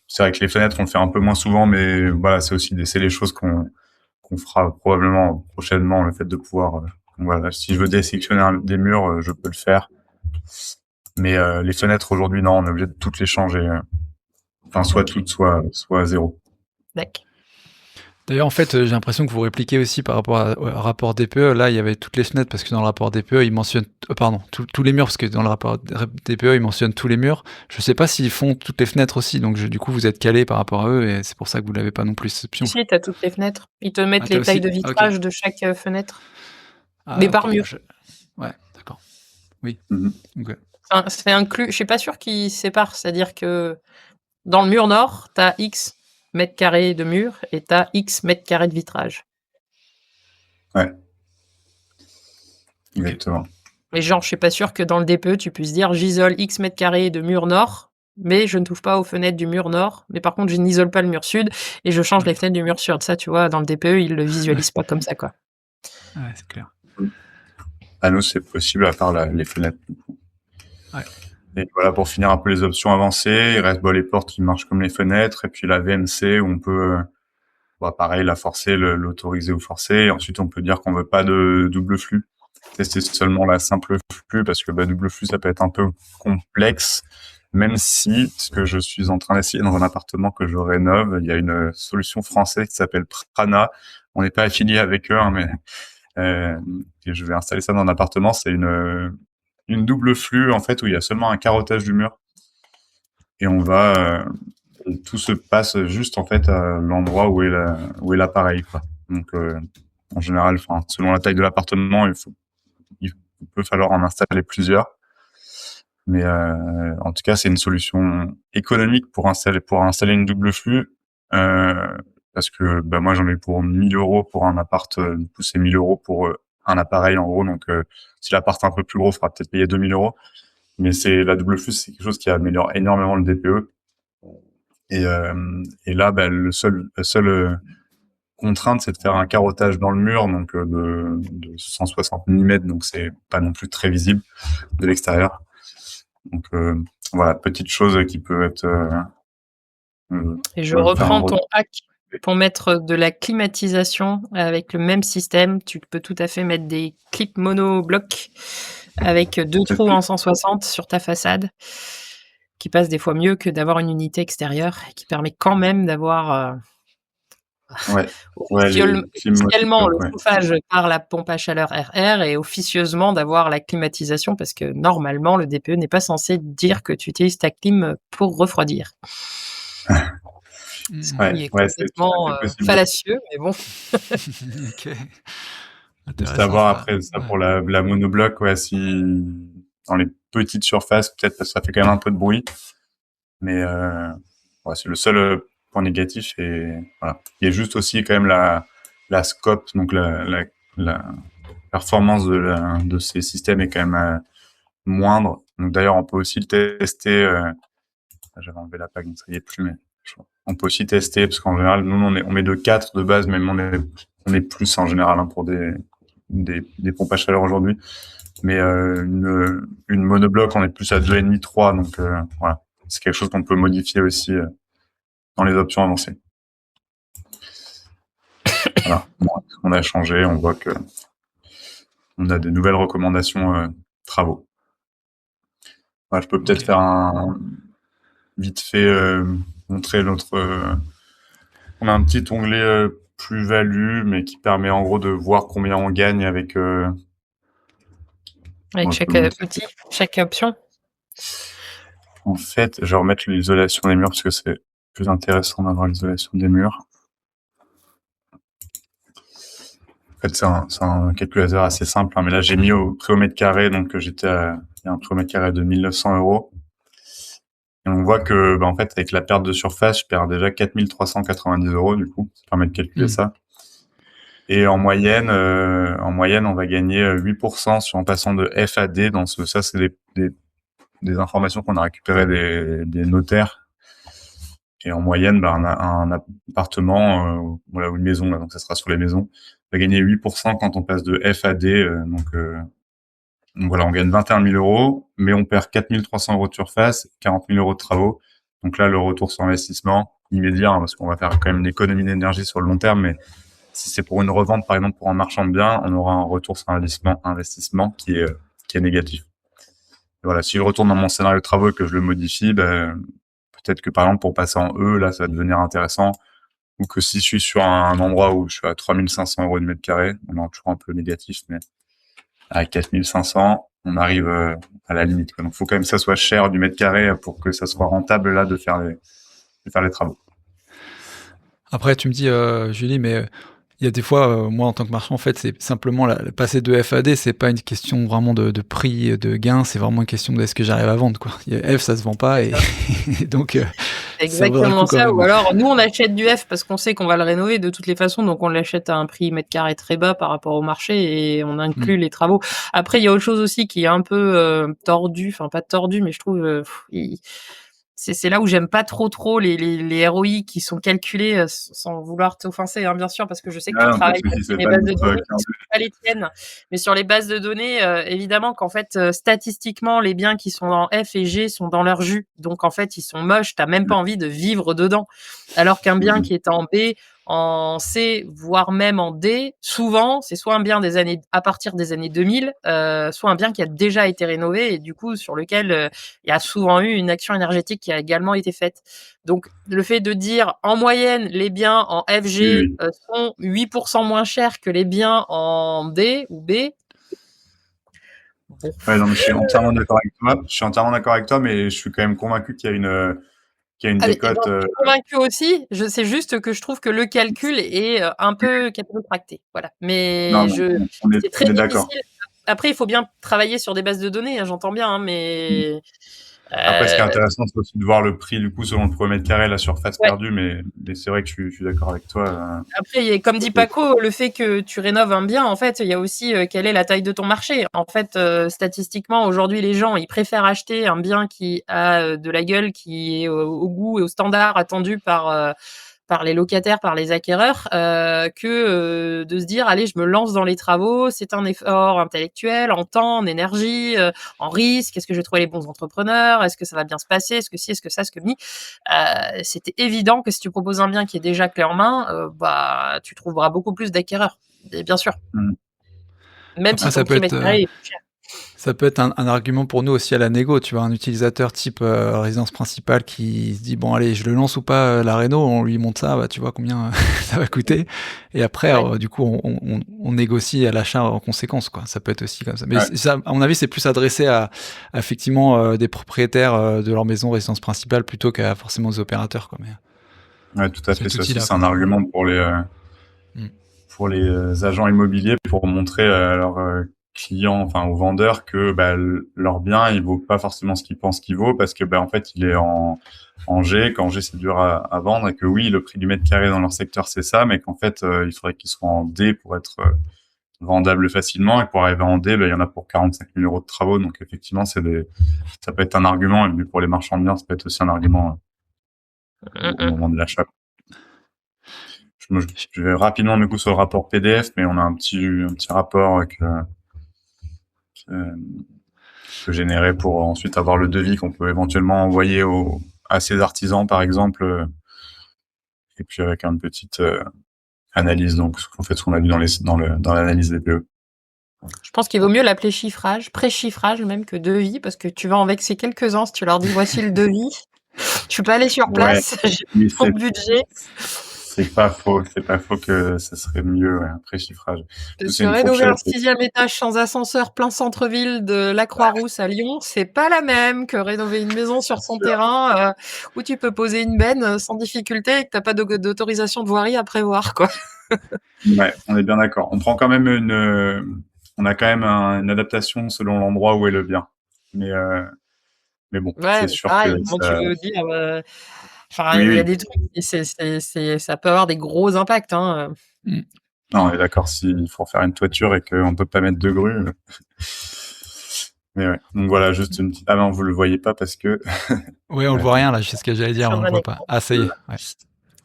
c'est vrai que les fenêtres on le fait un peu moins souvent, mais voilà, c'est les choses qu'on fera probablement prochainement, le fait de pouvoir voilà, si je veux désectionner des murs, je peux le faire. Mais les fenêtres aujourd'hui, non, on est obligé de toutes les changer. Enfin, soit toutes, soit zéro. D'accord. D'ailleurs, en fait, j'ai l'impression que vous répliquez aussi par rapport au rapport DPE. Là, il y avait toutes les fenêtres parce que dans le rapport DPE, ils mentionnent, tous les murs parce que dans le rapport DPE, ils mentionnent tous les murs. Je sais pas s'ils font toutes les fenêtres aussi, donc du coup, vous êtes calé par rapport à eux et c'est pour ça que vous l'avez pas non plus cette option. Si, t'as toutes les fenêtres. Ils te mettent les tailles de vitrage de chaque fenêtre. Mais par mur. Ouais, d'accord. Oui. Okay. Enfin, c'est inclus. Je suis pas sûr qu'ils séparent. C'est-à-dire que dans le mur nord, t'as X mètres carrés de mur et t'as X mètres carrés de vitrage. Ouais. Exactement. Mais genre, je suis pas sûr que dans le DPE, tu puisses dire j'isole X mètres carrés de mur nord, mais je ne touche pas aux fenêtres du mur nord. Mais par contre, je n'isole pas le mur sud et je change les fenêtres du mur sud. Ça, tu vois, dans le DPE, ils le visualisent pas comme ça, quoi. Ouais, c'est clair. À nous, c'est possible à part les fenêtres. Ouais. Et voilà, pour finir un peu les options avancées, il reste les portes qui marchent comme les fenêtres, et puis la VMC où on peut, pareil, la forcer, l'autoriser ou forcer. Et ensuite, on peut dire qu'on veut pas de double flux. Tester seulement la simple flux parce que double flux, ça peut être un peu complexe. Même si, ce que je suis en train d'essayer dans un appartement que je rénove, il y a une solution française qui s'appelle Prana. On n'est pas affilié avec eux, hein, mais et je vais installer ça dans un appartement. C'est une double flux en fait où il y a seulement un carottage du mur et on va tout se passe juste en fait à l'endroit où est l'appareil, quoi. Donc en général, selon la taille de l'appartement, il peut falloir en installer plusieurs. Mais en tout cas, c'est une solution économique pour installer une double flux. Parce que moi j'en ai pour 1 000 € pour un appart, du coup c'est 1 000 € pour un appareil en gros, donc si l'appart est un peu plus gros, il faudra peut-être payer 2 000 €. Mais la double flux, c'est quelque chose qui améliore énormément le DPE. Et là, la seule contrainte, c'est de faire un carottage dans le mur, donc de 160 mm, donc c'est pas non plus très visible de l'extérieur. Donc voilà, petite chose qui peut être Et je faire reprends un ton hack pour mettre de la climatisation avec le même système. Tu peux tout à fait mettre des clips monoblocs avec 2 trous en 160 sur ta façade, qui passe des fois mieux que d'avoir une unité extérieure et qui permet quand même d'avoir, ouais, les clim officiellement le ouais. chauffage par la pompe à chaleur RR et officieusement d'avoir la climatisation parce que normalement le DPE n'est pas censé dire que tu utilises ta clim pour refroidir. Ce qui est Ouais, c'est tout à complètement, fait possible. fallacieux, mais bon. Ok. Juste à Intéressant voir ça. après ça Ouais. pour la monobloc, ouais, si dans les petites surfaces, peut-être parce que ça fait quand même un peu de bruit. Mais ouais, c'est le seul point négatif. Et voilà. Il y a juste aussi quand même la scope, donc la performance de ces systèmes est quand même moindre. Donc d'ailleurs, on peut aussi le tester. J'avais enlevé la plaque, donc ça y est plus, mais on peut aussi tester parce qu'en général, nous on met de 4 de base, mais on est plus en général pour des pompes à chaleur aujourd'hui. Mais une monobloc, on est plus à 2,5, 3. Donc voilà, c'est quelque chose qu'on peut modifier aussi dans les options avancées. Voilà, bon, on a changé, on voit que on a des nouvelles recommandations travaux. Voilà, je peux peut-être faire vite fait montrer notre. On a un petit onglet plus-value, mais qui permet en gros de voir combien on gagne avec. Avec chaque outil, chaque option. En fait, je vais remettre l'isolation des murs parce que c'est plus intéressant d'avoir l'isolation des murs. En fait, c'est un calculateur assez simple, hein, mais là, j'ai mis au prix au mètre carré, donc il y a un prix au mètre carré de 1 900 €. Et on voit que, en fait, avec la perte de surface, je perds déjà 4 390 € du coup. Ça permet de calculer ça. Et en moyenne, on va gagner 8% en passant de F à D. Ça, c'est des informations qu'on a récupérées des notaires. Et en moyenne, on a un appartement, ou une maison, là, donc ça sera sur les maisons, va gagner 8% quand on passe de F à D. Donc voilà, on gagne 21 000 €, mais on perd 4 300 € de surface, 40 000 € de travaux. Donc là, le retour sur investissement immédiat, hein, parce qu'on va faire quand même une économie d'énergie sur le long terme, mais si c'est pour une revente, par exemple, pour un marchand de biens, on aura un retour sur investissement qui est négatif. Et voilà, si je retourne dans mon scénario de travaux et que je le modifie, peut-être que par exemple, pour passer en E, là, ça va devenir intéressant. Ou que si je suis sur un endroit où je suis à 3 500 € du mètre carré, on est toujours un peu négatif, mais à 4 500, on arrive à la limite, quoi. Donc, faut quand même que ça soit cher du mètre carré pour que ça soit rentable, là, de faire les travaux. Après, tu me dis, Julie, mais il y a des fois, moi en tant que marchand, en fait, c'est simplement passer de F à D, c'est pas une question vraiment de prix, de gain, c'est vraiment une question de est-ce que j'arrive à vendre, quoi. F, ça se vend pas et donc ça vaudra le Exactement coup quand ça. même. Ou alors, nous, on achète du F parce qu'on sait qu'on va le rénover de toutes les façons, donc on l'achète à un prix mètre carré très bas par rapport au marché et on inclut les travaux. Après, il y a autre chose aussi qui est un peu tordu, enfin pas tordu, mais je trouve c'est là où j'aime pas trop les ROI qui sont calculés sans vouloir t'offenser, hein, bien sûr, parce que je sais que tu Non, pas de travailles souci, sur c'est les pas bases de notre données client. qui sont pas les tiennes, mais sur les bases de données, évidemment qu'en fait, statistiquement, les biens qui sont en F et G sont dans leur jus. Donc en fait, ils sont moches, t'as même pas envie de vivre dedans. Alors qu'un bien qui est en B, en C, voire même en D, souvent, c'est soit un bien à partir des années 2000, soit un bien qui a déjà été rénové et du coup sur lequel il y a souvent eu une action énergétique qui a également été faite. Donc, le fait de dire en moyenne, les biens en FG Oui. sont 8% moins chers que les biens en D ou B. Bon. Ouais, non, mais je suis entièrement d'accord avec toi. Je suis entièrement d'accord avec toi, mais je suis quand même convaincu qu'il y a une Ah, mais décote. j'en suis convaincue aussi. C'est juste que je trouve que le calcul est un peu capillotracté. Voilà. Mais Non, on c'est très est d'accord. difficile. Après, il faut bien travailler sur des bases de données, hein, j'entends bien, hein, mais Après, ce qui est intéressant, c'est aussi de voir le prix, du coup, selon le premier mètre carré, la surface ouais. perdue, mais c'est vrai que je suis d'accord avec toi. Après, comme dit Paco, le fait que tu rénoves un bien, en fait, il y a aussi quelle est la taille de ton marché. En fait, statistiquement, aujourd'hui, les gens, ils préfèrent acheter un bien qui a de la gueule, qui est au goût et au standard attendu par par les locataires, par les acquéreurs, que de se dire allez, je me lance dans les travaux. C'est un effort intellectuel, en temps, en énergie, en risque. Est-ce que je vais trouver les bons entrepreneurs? Est-ce que ça va bien se passer? Est-ce que si? Est-ce que ça? Est-ce que ni? C'était évident que si tu proposes un bien qui est déjà clé en main, bah tu trouveras beaucoup plus d'acquéreurs. Et bien sûr, Mmh. même Après, si ton prix mètre carré est plus cher. ça peut être un argument pour nous aussi à la négo, tu vois, un utilisateur type résidence principale qui se dit bon allez, je le lance ou pas la réno, on lui montre ça, bah tu vois combien ça va coûter, et après Ouais. du coup on négocie à l'achat en conséquence, quoi. Ça peut être aussi comme ça. Mais Ouais. ça, à mon avis, c'est plus adressé à effectivement des propriétaires de leur maison résidence principale plutôt qu'à forcément des opérateurs, quoi. Mais Ouais, tout à fait. cet Ça aussi, outil-là, c'est quoi. un argument pour Mm. les agents immobiliers pour montrer à leurs clients, enfin aux vendeurs, que leur bien, il vaut pas forcément ce qu'ils pensent qu'il vaut, parce que en fait, il est en G, qu'en G c'est dur à vendre, et que oui, le prix du mètre carré dans leur secteur c'est ça, mais qu'en fait, il faudrait qu'il soit en D pour être vendable facilement, et pour arriver en D, il y en a pour 45 000 euros de travaux. Donc effectivement, ça peut être un argument, mais pour les marchands de biens, ça peut être aussi un argument au moment de l'achat. Je vais rapidement du coup sur le rapport PDF, mais on a un petit rapport que générer pour ensuite avoir le devis qu'on peut éventuellement envoyer à ces artisans, par exemple, et puis avec une petite analyse, donc en fait ce qu'on a vu dans l'analyse des PE. Je pense qu'il vaut mieux l'appeler chiffrage, pré-chiffrage même, que devis, parce que tu vas en vexer quelques-uns si tu leur dis voici le devis. Tu peux aller sur Ouais, place, j'ai mais trop de budget. c'est pas faux que ça serait mieux, ouais, un pré-chiffrage. Parce C'est que une rénover un fourchette. 6e étage sans ascenseur plein centre-ville de la Croix-Rousse à Lyon, c'est pas la même que rénover une maison sur son terrain où tu peux poser une benne sans difficulté et que t'as pas d'autorisation de voirie à prévoir, quoi. Ouais, on est bien d'accord. On prend quand même on a quand même une adaptation selon l'endroit où est le bien. Mais bon, Ouais, c'est mais sûr que pareil, comment tu ça, veux dire, enfin, oui, il y a oui. des trucs, ça peut avoir des gros impacts, hein. Mm. Non, on est d'accord, s'il faut faire une toiture et qu'on peut pas mettre de grue. Mais ouais. Donc voilà, juste une petite. Ah non, vous le voyez pas parce que. Ouais, on le voit rien là, c'est ce que j'allais dire, on Sur le un voit pas. écran. Ah ça y est. Ouais.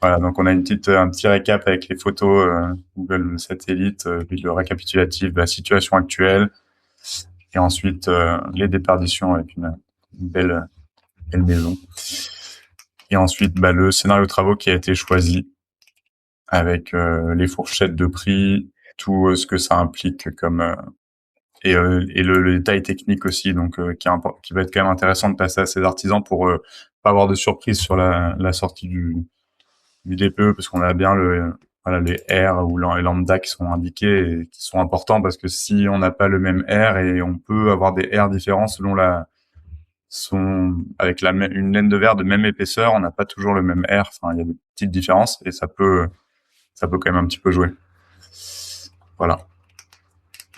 Voilà, donc on a un petit récap avec les photos Google Satellite, puis le récapitulatif de la situation actuelle, et ensuite les déperditions avec une belle maison. Et ensuite, le scénario de travaux qui a été choisi avec les fourchettes de prix, tout ce que ça implique comme et le détail technique aussi, donc qui va être quand même intéressant de passer à ces artisans pour pas avoir de surprise sur la sortie du DPE, parce qu'on a bien les R ou les lambda qui sont indiqués et qui sont importants, parce que si on n'a pas le même R, et on peut avoir des R différents selon avec une laine de verre de même épaisseur, on n'a pas toujours le même R. Enfin, il y a des petites différences et ça peut quand même un petit peu jouer. Voilà.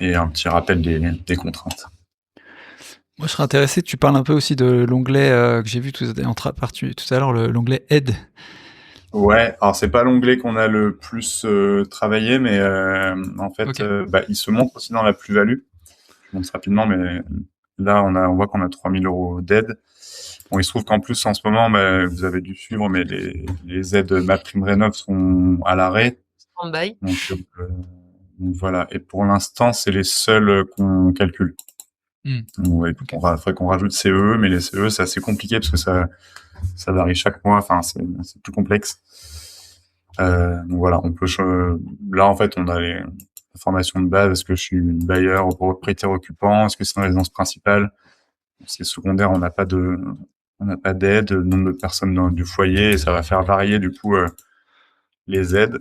Et un petit rappel des contraintes. Moi, je serais intéressé, tu parles un peu aussi de l'onglet que j'ai vu tout à l'heure, l'onglet Aide. Ouais, alors c'est pas l'onglet qu'on a le plus travaillé, mais en fait, Ok. il se montre aussi dans la plus-value. Je montre rapidement, mais là, on voit qu'on a 3 000 euros d'aide. Bon, il se trouve qu'en plus, en ce moment, vous avez dû suivre, mais les aides MaPrimeRénov' sont à l'arrêt. Stand-by. Donc voilà. Et pour l'instant, c'est les seuls qu'on calcule. Ouais, Okay. faudrait qu'on rajoute CE, mais les CE, c'est assez compliqué parce que ça varie chaque mois. Enfin, c'est plus complexe. Donc voilà, là, en fait, on a les informations de base. Est-ce que je suis bailleur ou propriétaire occupant? Est-ce que c'est une résidence principale? C'est secondaire, on n'a pas d'aide, le nombre de personnes du foyer, et ça va faire varier, du coup, les aides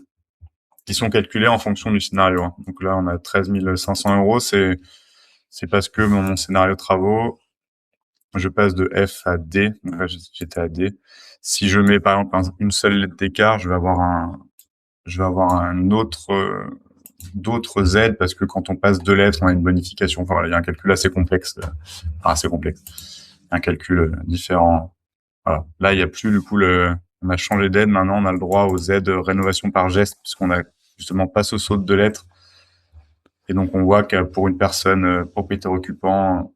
qui sont calculées en fonction du scénario. Donc là, on a 13 500 euros. C'est parce que mon scénario travaux, je passe de F à D. Là, j'étais à D. Si je mets, par exemple, une seule lettre d'écart, je vais avoir d'autres aides, parce que quand on passe 2 lettres, on a une bonification. Enfin, voilà, il y a un calcul assez complexe. Un calcul différent. Voilà. Là, il y a plus, du coup, on a changé d'aide. Maintenant, on a le droit aux aides rénovation par geste, puisqu'on a justement pas ce saut de 2 lettres. Et donc, on voit que pour une personne propriétaire occupant, on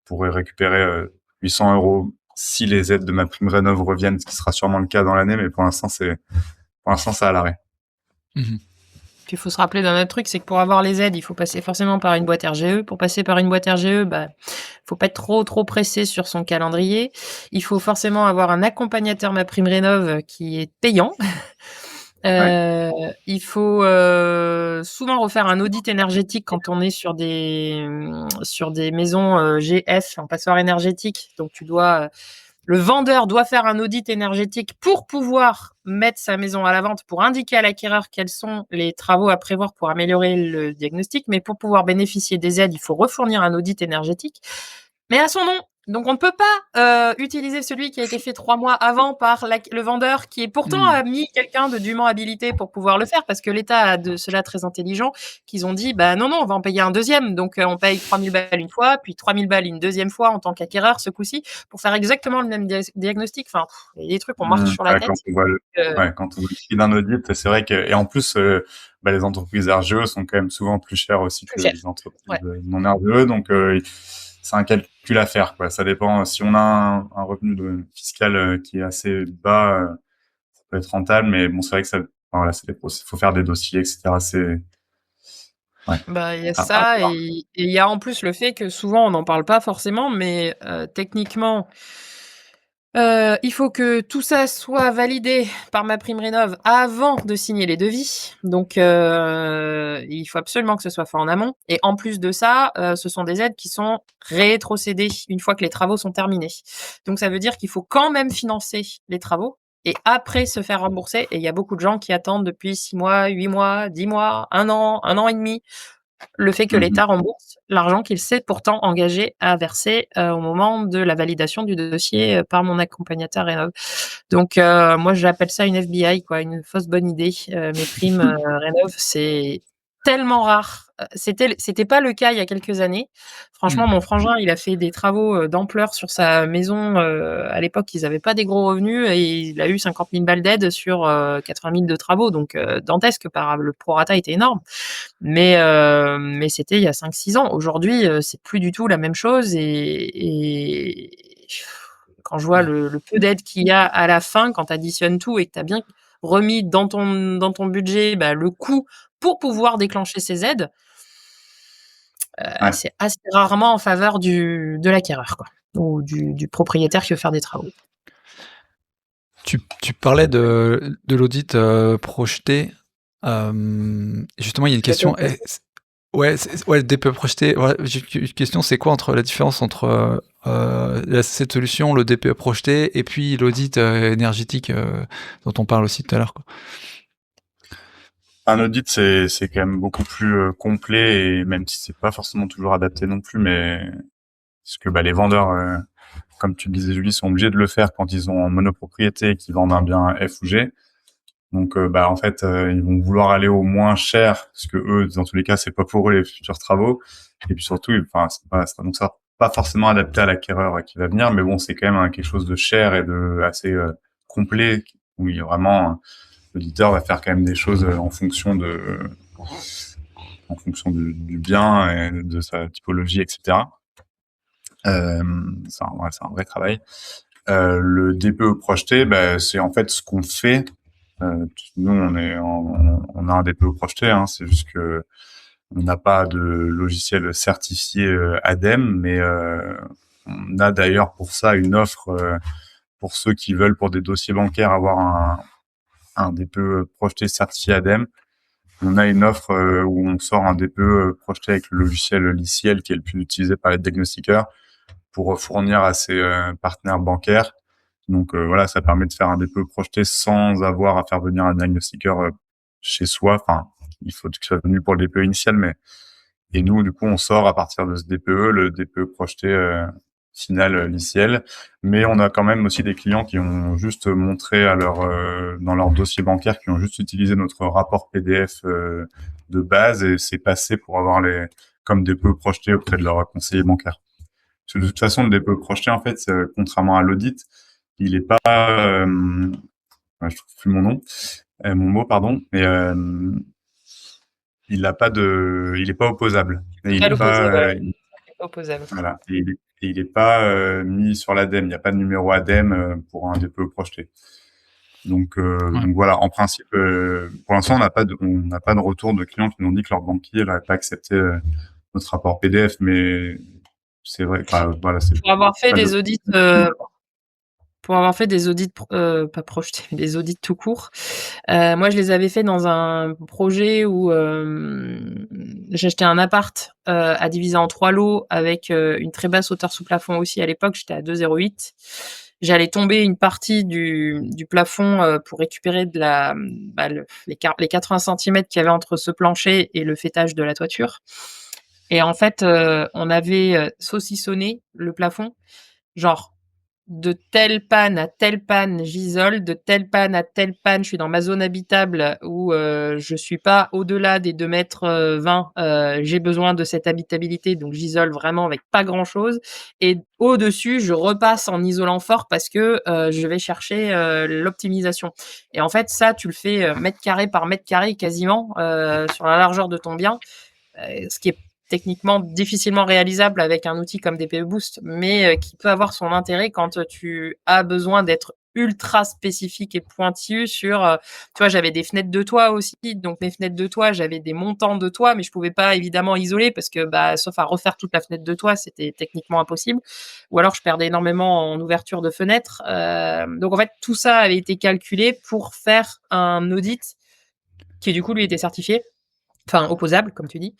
pourrait récupérer 800 euros si les aides de MaPrimeRénov' reviennent, ce qui sera sûrement le cas dans l'année, mais pour l'instant, c'est pour l'instant, ça à l'arrêt. Puis il faut se rappeler d'un autre truc, c'est que pour avoir les aides, il faut passer forcément par une boîte RGE. Pour passer par une boîte RGE, faut pas être trop pressé sur son calendrier. Il faut forcément avoir un accompagnateur MaPrimeRénov' qui est payant. Il faut souvent refaire un audit énergétique quand on est sur des maisons GF, en passoire énergétique. Donc le vendeur doit faire un audit énergétique pour pouvoir mettre sa maison à la vente, pour indiquer à l'acquéreur quels sont les travaux à prévoir pour améliorer le diagnostic. Mais pour pouvoir bénéficier des aides, il faut refournir un audit énergétique. Mais à son nom. Donc, on ne peut pas utiliser celui qui a été fait 3 mois avant par le vendeur, qui est pourtant a mis quelqu'un de dûment habilité pour pouvoir le faire, parce que l'État a de cela très intelligent, qu'ils ont dit, non, on va en payer un deuxième. Donc, on paye 3 000 balles une fois, puis 3 000 balles une deuxième fois en tant qu'acquéreur, ce coup-ci, pour faire exactement le même diagnostic. Enfin, il y a des trucs, on marche sur la tête. Quand on voit le prix d'un audit, c'est vrai que, et en plus, les entreprises RGE sont quand même souvent plus chères aussi que les entreprises non RGE, donc, c'est un calcul à faire, quoi. Ça dépend. Si on a un revenu fiscal qui est assez bas, ça peut être rentable, mais bon, c'est vrai que faut faire des dossiers, etc. Il y a ça, et il y a en plus le fait que souvent on n'en parle pas forcément, mais techniquement, il faut que tout ça soit validé par MaPrimeRénov' avant de signer les devis. Donc, il faut absolument que ce soit fait en amont. Et en plus de ça, ce sont des aides qui sont rétrocédées une fois que les travaux sont terminés. Donc, ça veut dire qu'il faut quand même financer les travaux et après se faire rembourser. Et il y a beaucoup de gens qui attendent depuis 6 mois, 8 mois, 10 mois, 1 an et demi. Le fait que l'État rembourse l'argent qu'il s'est pourtant engagé à verser au moment de la validation du dossier par mon accompagnateur rénov. Donc moi j'appelle ça une FBI, quoi, une fausse bonne idée. Mes primes rénov, c'est tellement rare. C'était pas le cas il y a quelques années. Franchement, mon frangin, il a fait des travaux d'ampleur sur sa maison. À l'époque, ils avaient pas des gros revenus et il a eu 50 000 balles d'aide sur 80 000 de travaux. Donc dantesque, le prorata était énorme. Mais c'était il y a 5-6 ans. Aujourd'hui, c'est plus du tout la même chose, et quand je vois le peu d'aide qu'il y a à la fin, quand tu additionnes tout et que tu as bien remis dans ton budget le coût pour pouvoir déclencher ces aides, c'est assez rarement en faveur de l'acquéreur, quoi, ou du propriétaire qui veut faire des travaux. Tu parlais de l'audit projeté. Justement, il y a une question. DPE projeté. Voilà, j'ai une question, c'est quoi la différence entre cette solution, le DPE projeté, et puis l'audit énergétique dont on parle aussi tout à l'heure, quoi. Un audit, c'est quand même beaucoup plus complet, et même si c'est pas forcément toujours adapté non plus, mais parce que les vendeurs, comme tu le disais Julie, sont obligés de le faire quand ils ont en monopropriété et qu'ils vendent un bien F ou G. Donc en fait, ils vont vouloir aller au moins cher, parce que eux, dans tous les cas, c'est pas pour eux les futurs travaux. Et puis surtout, donc ça pas forcément adapté à l'acquéreur qui va venir, mais bon, c'est quand même quelque chose de cher et de assez complet, où il y a vraiment l'auditeur va faire quand même des choses en fonction du bien et de sa typologie, etc. C'est un vrai travail. Le DPE projeté, c'est en fait ce qu'on fait. Nous, on a un DPE projeté, hein, c'est juste que on n'a pas de logiciel certifié ADEME, mais on a d'ailleurs pour ça une offre pour ceux qui veulent, pour des dossiers bancaires, avoir un DPE projeté certifié ADEME. On a une offre où on sort un DPE projeté avec le logiciel Liciel, qui est le plus utilisé par les diagnostiqueurs, pour fournir à ses partenaires bancaires. Donc voilà, ça permet de faire un DPE projeté sans avoir à faire venir un diagnostiqueur chez soi. Enfin, il faut qu'il soit venu pour le DPE initial, et nous, du coup, on sort à partir de ce DPE, le DPE projeté final Liciel. Mais on a quand même aussi des clients qui ont juste montré dans leur dossier bancaire, qui ont juste utilisé notre rapport PDF de base, et c'est passé pour avoir comme DPE projeté auprès de leur conseiller bancaire. Parce que de toute façon, le DPE projeté, en fait, contrairement à l'audit, il est pas, je trouve plus mon mot, pardon, mais il est pas opposable. Et il est pas opposable. Voilà. Et il est pas mis sur l'ADEME. Il n'y a pas de numéro ADEME pour un DPE projeté. Donc voilà, en principe, pour l'instant, on n'a pas de retour de clients qui nous ont dit que leur banquier n'avait pas accepté notre rapport PDF, mais c'est vrai. Voilà, c'est Pour avoir fait pas des de... audits, pas projetés, mais des audits tout court. Moi, je les avais fait dans un projet où j'achetais un appart à diviser en 3 lots avec une très basse hauteur sous plafond aussi. À l'époque, j'étais à 2,08. J'allais tomber une partie du plafond pour récupérer les 80 centimètres qu'il y avait entre ce plancher et le faîtage de la toiture. Et en fait, on avait saucissonné le plafond, genre de telle panne à telle panne, j'isole, de telle panne à telle panne, je suis dans ma zone habitable où je suis pas au-delà des 2,20 m, j'ai besoin de cette habitabilité, donc j'isole vraiment avec pas grand-chose. Et au-dessus, je repasse en isolant fort parce que je vais chercher l'optimisation. Et en fait, ça, tu le fais mètre carré par mètre carré quasiment sur la largeur de ton bien, ce qui est techniquement difficilement réalisable avec un outil comme DPE Boost, mais qui peut avoir son intérêt quand tu as besoin d'être ultra spécifique et pointilleux sur, tu vois, j'avais des fenêtres de toit aussi, donc mes fenêtres de toit, j'avais des montants de toit, mais je pouvais pas évidemment isoler parce que, sauf à refaire toute la fenêtre de toit, c'était techniquement impossible. Ou alors je perdais énormément en ouverture de fenêtres. Donc en fait, tout ça avait été calculé pour faire un audit qui du coup lui était certifié, enfin opposable comme tu dis.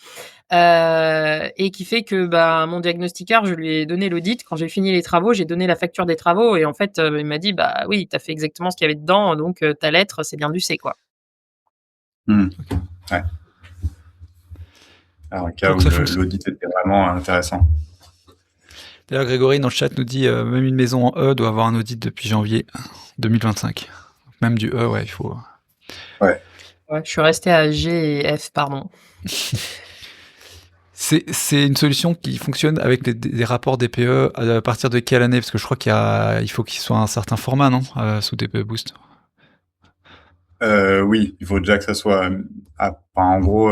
Et qui fait que mon diagnostiqueur, je lui ai donné l'audit. Quand j'ai fini les travaux, j'ai donné la facture des travaux et en fait, il m'a dit: «Bah oui, tu as fait exactement ce qu'il y avait dedans, donc ta lettre, c'est bien du C, quoi». Ouais. Alors, un cas Donc où ça fonctionne. l'audit était vraiment intéressant. D'ailleurs, Grégory, dans le chat, nous dit même une maison en E doit avoir un audit depuis janvier 2025. Même du E, ouais, il faut. Ouais. Ouais, je suis resté à G et F, pardon. C'est une solution qui fonctionne avec des rapports DPE à partir de quelle année? Parce que je crois il faut qu'il soit un certain format, non, sous DPE Boost. Oui, il faut déjà que ça soit en gros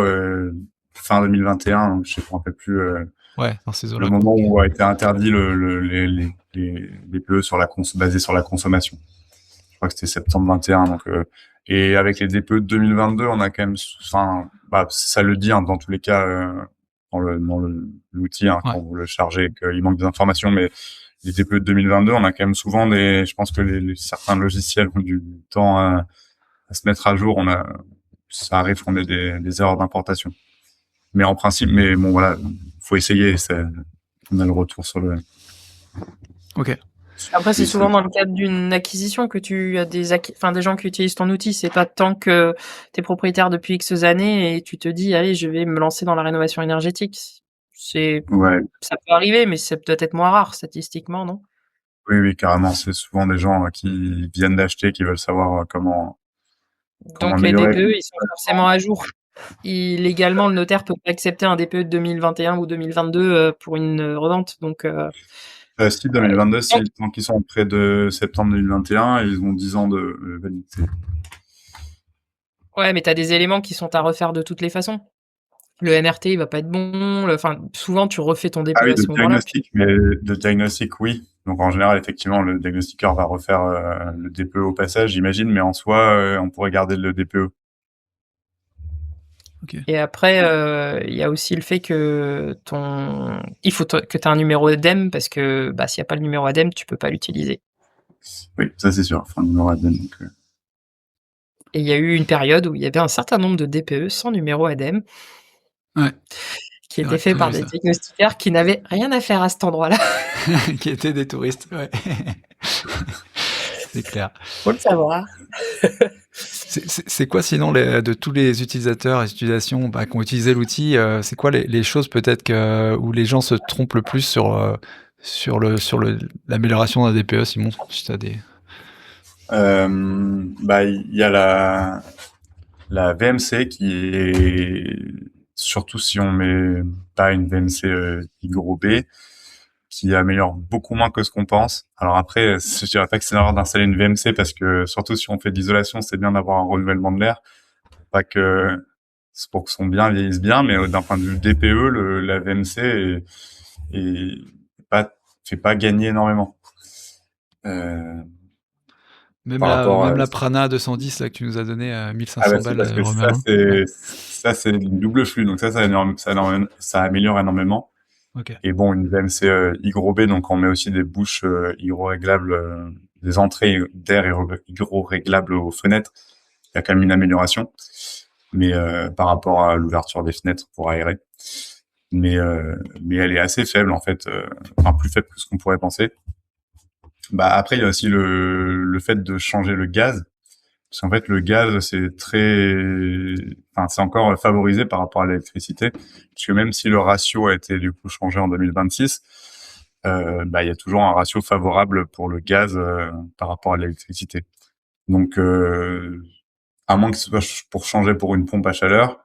fin 2021, je ne me rappelle plus Ouais, dans ces eaux-là. le moment où a été interdit les DPE basés sur la consommation. Je crois que c'était septembre 21. Donc, et avec les DPE de 2022, on a quand même, ça le dit dans tous les cas dans l'outil Ouais. quand vous le chargez, qu'il manque des informations, mais les DPE de 2022, on a quand même souvent je pense que certains logiciels ont du temps à se mettre à jour. Ça arrive qu'on ait des erreurs d'importation. Mais en principe, bon voilà, faut essayer. On a le retour sur le. Ok. Après, c'est souvent dans le cadre d'une acquisition que tu as des gens qui utilisent ton outil. C'est pas tant que tu es propriétaire depuis X années et tu te dis, allez, je vais me lancer dans la rénovation énergétique. Ouais. Ça peut arriver, mais c'est peut-être moins rare statistiquement, non? Oui, carrément. C'est souvent des gens qui viennent d'acheter, qui veulent savoir comment Donc les améliorer. DPE, ils sont forcément à jour. Légalement, le notaire peut pas accepter un DPE de 2021 ou 2022 pour une revente. Donc Si 2022, tant qu'ils sont près de septembre 2021, ils ont 10 ans de validité. ouais, mais tu as des éléments qui sont à refaire de toutes les façons. Le MRT, il va pas être bon. Souvent, tu refais ton DPE Ah oui, à ce moment-là. de diagnostic, oui. Donc en général, effectivement, le diagnostiqueur va refaire le DPE au passage, j'imagine, mais en soi, on pourrait garder le DPE. Okay. Et après, il y a aussi le fait que il faut que tu aies un numéro ADEME parce que s'il n'y a pas le numéro ADEME, tu peux pas l'utiliser. Oui, ça c'est sûr. Enfin, numéro ADEME. Et il y a eu une période où il y avait un certain nombre de DPE sans numéro ADEME. Ouais. Qui était fait par des diagnostiqueurs qui n'avaient rien à faire à cet endroit-là. Qui étaient des touristes, ouais. C'est clair. Faut le savoir. C'est quoi sinon de tous les utilisateurs et utilisations qui ont utilisé l'outil, c'est quoi les choses peut-être où les gens se trompent le plus sur l'amélioration d'un DPE, Simon, si tu as des... Il y a la VMC qui est, surtout si on met pas une VMC gros B, qui améliore beaucoup moins que ce qu'on pense. Alors après, je dirais pas que c'est une erreur d'installer une VMC parce que surtout si on fait de l'isolation, c'est bien d'avoir un renouvellement de l'air. Pas que c'est pour que son bien vieillisse bien, mais d'un point de vue DPE, la VMC fait pas gagner énormément. Même par rapport à... la Prana 210 là, que tu nous as donné à Ah 1500 bah si, balles parce que euro Merlin. Ouais. ça c'est une double flux, donc ça améliore énormément. Ok. Et bon, une VMC hygrobée, donc on met aussi des bouches hydro-réglables, des entrées d'air hydro-réglables aux fenêtres. Il y a quand même une amélioration, mais par rapport à l'ouverture des fenêtres pour aérer. Mais elle est assez faible en fait, enfin plus faible que ce qu'on pourrait penser. Bah après il y a aussi le fait de changer le gaz, parce qu'en fait le gaz c'est encore favorisé par rapport à l'électricité, puisque même si le ratio a été du coup changé en 2026, bah il y a toujours un ratio favorable pour le gaz par rapport à l'électricité. Donc à moins que ce soit pour changer pour une pompe à chaleur,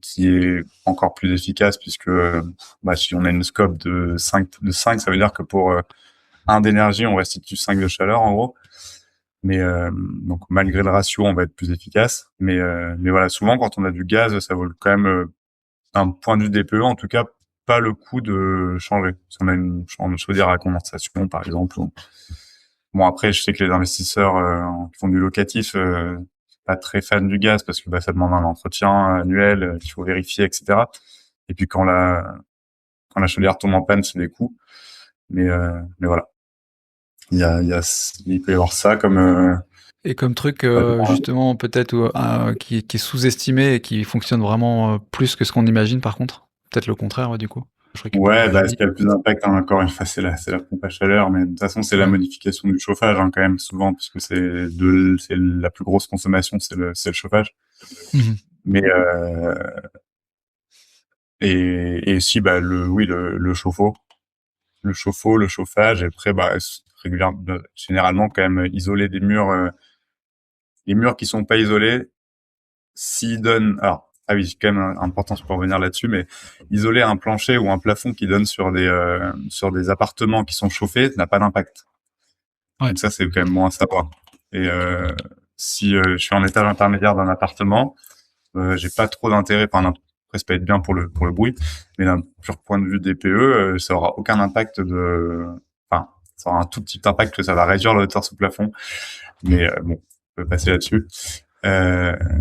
qui est encore plus efficace, puisque bah, si on a une scope de 5, ça veut dire que pour 1 d'énergie, on restitue 5 de chaleur, en gros. Mais donc malgré le ratio, on va être plus efficace. Mais voilà, souvent quand on a du gaz, ça vaut quand même, d'un point de vue DPE, en tout cas, pas le coup de changer. Si on a une chaudière à condensation, par exemple. Bon, après, je sais que les investisseurs qui font du locatif, pas très fans du gaz, parce que bah, ça demande un entretien annuel, qu'il faut vérifier, etc. Et puis quand la chaudière tombe en panne, c'est des coûts. Mais voilà. Il peut y avoir ça comme Et comme truc, ouais. justement, peut-être qui est sous-estimé et qui fonctionne vraiment plus que ce qu'on imagine, par contre. Peut-être le contraire, ouais, du coup. Je récupère Ouais, ce que bah, tu ce dis. qui a le plus d'impact, hein, encore une fois, c'est la pompe à chaleur, mais de toute façon, c'est la Ouais. modification du chauffage, hein, quand même, souvent, puisque c'est la plus grosse consommation, c'est le chauffage. Mhm. Mais, et si, bah, le chauffe-eau. Le chauffe-eau, le chauffage, et après, bah, généralement, quand même, isoler des murs, les murs qui sont pas isolés, s'ils donnent, alors, ah oui, c'est quand même important pour revenir là-dessus, mais isoler un plancher ou un plafond qui donne sur des appartements qui sont chauffés n'a pas d'impact. Ouais. Donc ça, c'est quand même bon à savoir. Et si je suis en étage intermédiaire d'un appartement, j'ai pas trop d'intérêt, enfin, après, ça peut être bien pour le bruit, mais d'un pur point de vue DPE, ça aura aucun impact enfin, ça aura un tout petit impact que ça va réduire la hauteur sous plafond, mais bon, on peut passer là-dessus.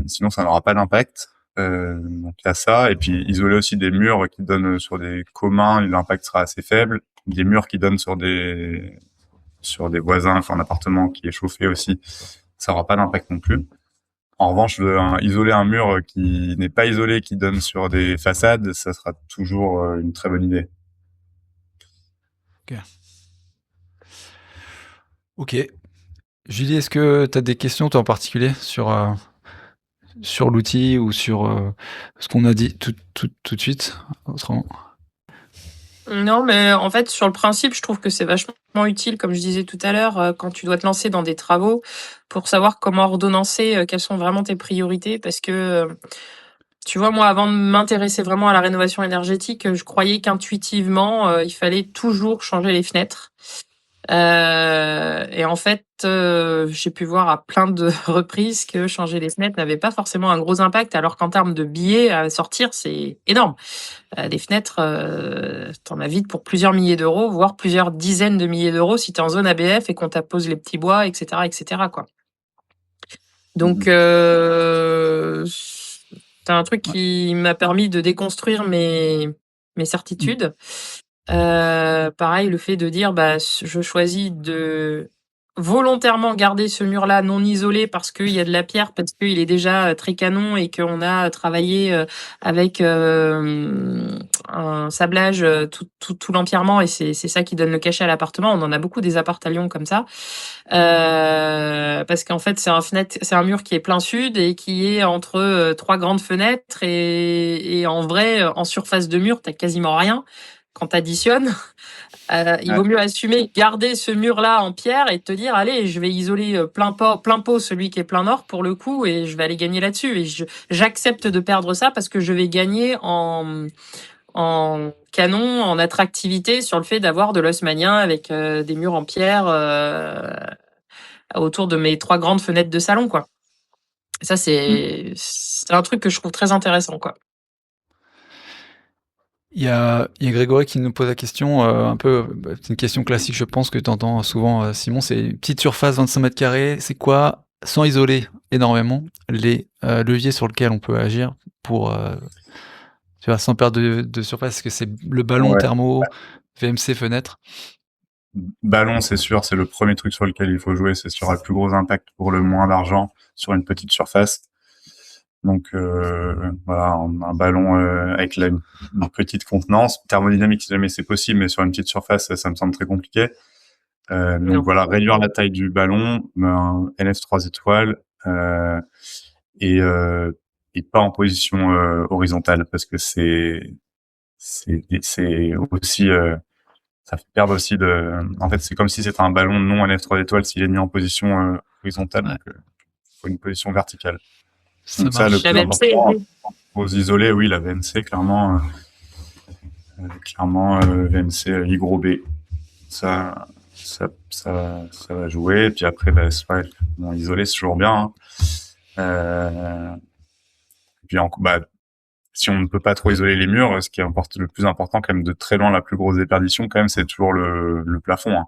Sinon, ça n'aura pas d'impact. Donc il y a ça, et puis isoler aussi des murs qui donnent sur des communs, l'impact sera assez faible. Des murs qui donnent sur des voisins, enfin un appartement qui est chauffé aussi, ça aura pas d'impact non plus. En revanche, isoler un mur qui n'est pas isolé, qui donne sur des façades, ça sera toujours une très bonne idée. Ok. Ok. Julie, est-ce que tu as des questions, toi, en particulier, sur l'outil ou sur ce qu'on a dit tout de suite, autrement? Non, mais en fait, sur le principe, je trouve que c'est vachement utile, comme je disais tout à l'heure, quand tu dois te lancer dans des travaux, pour savoir comment ordonnancer, quelles sont vraiment tes priorités. Parce que, tu vois, moi, avant de m'intéresser vraiment à la rénovation énergétique, je croyais qu'intuitivement, il fallait toujours changer les fenêtres. Et en fait, j'ai pu voir à plein de reprises que changer les fenêtres n'avait pas forcément un gros impact, alors qu'en termes de billets à sortir, c'est énorme. Des fenêtres, tu en as vite pour plusieurs milliers d'euros, voire plusieurs dizaines de milliers d'euros si tu es en zone ABF et qu'on t'appose les petits bois, et cetera, quoi. Donc, c'est un truc Ouais. qui m'a permis de déconstruire mes Mm. certitudes. Pareil, le fait de dire, bah, je choisis de volontairement garder ce mur-là non isolé parce qu'il y a de la pierre, parce qu'il est déjà très canon et qu'on a travaillé avec un sablage tout l'empierrement, et c'est ça qui donne le cachet à l'appartement. On en a beaucoup des apparts à Lyon comme ça. Parce qu'en fait, c'est un mur qui est plein sud et qui est entre trois grandes fenêtres, et en vrai, en surface de mur, t'as quasiment rien quand t'additionnes. Il Ouais. vaut mieux assumer, garder ce mur-là en pierre et te dire, allez, je vais isoler plein pot celui qui est plein nord pour le coup, et je vais aller gagner là-dessus. Et j'accepte de perdre ça parce que je vais gagner en canon, en attractivité sur le fait d'avoir de l'haussmannien avec des murs en pierre autour de mes trois grandes fenêtres de salon, quoi. Et ça, Mm. c'est un truc que je trouve très intéressant, quoi. Il y a Grégory qui nous pose la question, un peu, c'est une question classique, je pense, que tu entends souvent, Simon, c'est une petite surface 25 mètres carrés, c'est quoi, sans isoler énormément, les leviers sur lesquels on peut agir pour, tu vois, sans perdre de surface? Est-ce que c'est le ballon Ouais. thermo, VMC, fenêtre? Ballon, c'est sûr, c'est le premier truc sur lequel il faut jouer. C'est sur le plus gros impact pour le moins d'argent sur une petite surface. Donc voilà, un ballon avec une petite contenance thermodynamique si jamais c'est possible, mais sur une petite surface, ça me semble très compliqué. Donc voilà, réduire la taille du ballon, un NF3 étoiles et pas en position horizontale parce que c'est aussi ça fait perdre aussi en fait c'est comme si c'était un ballon non NF3 étoiles s'il est mis en position horizontale. Ouais. Donc faut une position verticale. Ça Donc ça, le marche. plus important, faut s'isoler, oui, la VMC, clairement, VMC I gros B. Ça va jouer. Et puis après, ouais, bon, isoler, c'est toujours bien. Hein. Et puis, si on ne peut pas trop isoler les murs, ce qui importe le plus important, quand même, de très loin, la plus grosse déperdition, quand même, c'est toujours le plafond. Hein.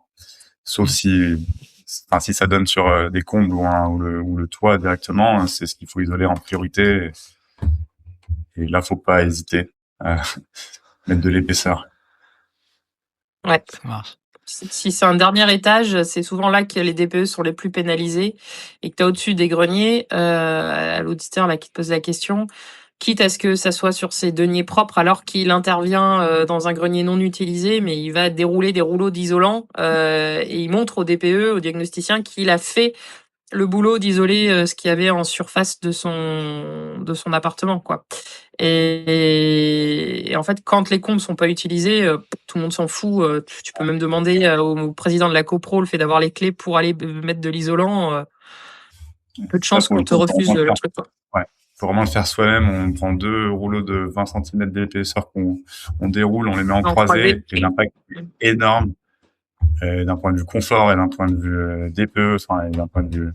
Sauf si ça donne sur des combles ou le toit directement, c'est ce qu'il faut isoler en priorité. Et là, faut pas hésiter à mettre de l'épaisseur. Ouais. Ça marche. Si c'est un dernier étage, c'est souvent là que les DPE sont les plus pénalisés et que tu as au-dessus des greniers, à l'auditeur là qui te pose la question, quitte à ce que ça soit sur ses deniers propres alors qu'il intervient dans un grenier non utilisé, mais il va dérouler des rouleaux d'isolant et il montre au DPE, au diagnosticien, qu'il a fait le boulot d'isoler ce qu'il y avait en surface de son appartement, quoi. Et en fait, quand les combles sont pas utilisés, tout le monde s'en fout. Tu peux même demander au président de la copro le fait d'avoir les clés pour aller mettre de l'isolant. Peu de chance qu'on te refuse le truc, quoi. Ouais, faut vraiment le faire soi-même. On prend 2 rouleaux de 20 cm d'épaisseur qu'on déroule, on les met en croisée, et l'impact est énorme d'un point de vue confort et d'un point de vue DPE, et d'un point de vue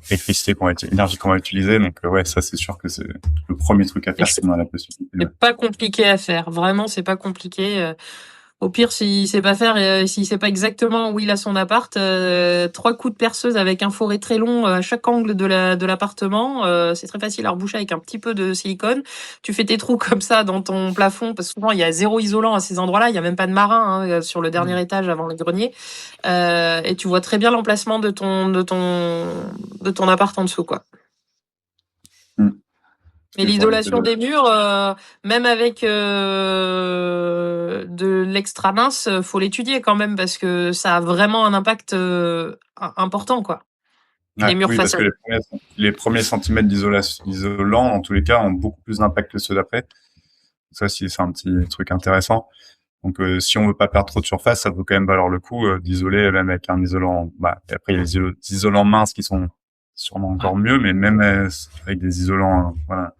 électricité énergie qu'on va utiliser. Donc ouais, ça c'est sûr que c'est le premier truc à faire si on a la possibilité. C'est pas compliqué à faire, vraiment, c'est pas compliqué. Au pire, s'il sait pas faire, s'il sait pas exactement où il a son appart, 3 coups de perceuse avec un forêt très long à chaque angle de l'appartement, c'est très facile à reboucher avec un petit peu de silicone. Tu fais tes trous comme ça dans ton plafond, parce que souvent il y a 0 isolant à ces endroits-là, il y a même pas de marin hein, sur le dernier étage avant le grenier, et tu vois très bien l'emplacement de ton appart en dessous, quoi. Mais l'isolation des murs, même avec de l'extra mince, faut l'étudier quand même parce que ça a vraiment un impact important, quoi. Les murs façades. Parce que les premiers centimètres d'isolant, en tous les cas, ont beaucoup plus d'impact que ceux d'après. Ça, c'est un petit truc intéressant. Donc, si on veut pas perdre trop de surface, ça peut quand même valoir le coup d'isoler, même avec un isolant. Et après, il y a les isolants minces qui sont sûrement encore mieux, mais même avec des isolants, voilà,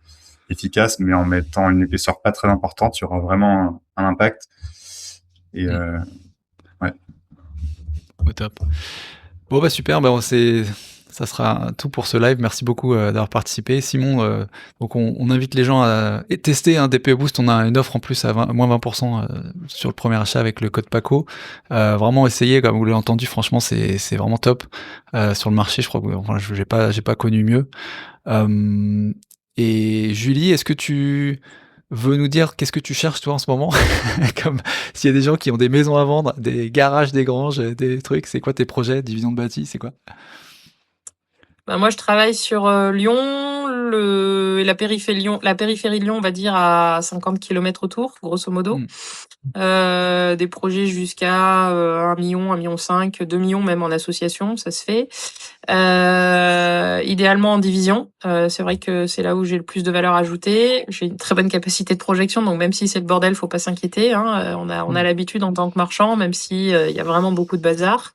efficace, mais en mettant une épaisseur pas très importante, il y aura vraiment un impact. Et ouais. Au top. Bon bah super, ça sera tout pour ce live. Merci beaucoup d'avoir participé, Simon. Donc on invite les gens à tester un DPE Boost. On a une offre en plus à moins 20% sur le premier achat avec le code PACO. Vraiment essayez, comme vous l'avez entendu, franchement c'est vraiment top sur le marché. Je crois que enfin, j'ai pas connu mieux. Et Julie, est-ce que tu veux nous dire qu'est-ce que tu cherches toi en ce moment? Comme s'il y a des gens qui ont des maisons à vendre, des garages, des granges, des trucs, c'est quoi tes projets, division de bâti, c'est quoi? Moi, je travaille sur Lyon, la périphérie de Lyon, on va dire à 50 km autour, grosso modo. Des projets jusqu'à 1 million, 1,5 million, 2 millions même en association, ça se fait. Idéalement en division. C'est vrai que c'est là où j'ai le plus de valeur ajoutée. J'ai une très bonne capacité de projection, donc même si c'est le bordel, faut pas s'inquiéter. Hein. On a l'habitude en tant que marchand, même si il y a vraiment beaucoup de bazar.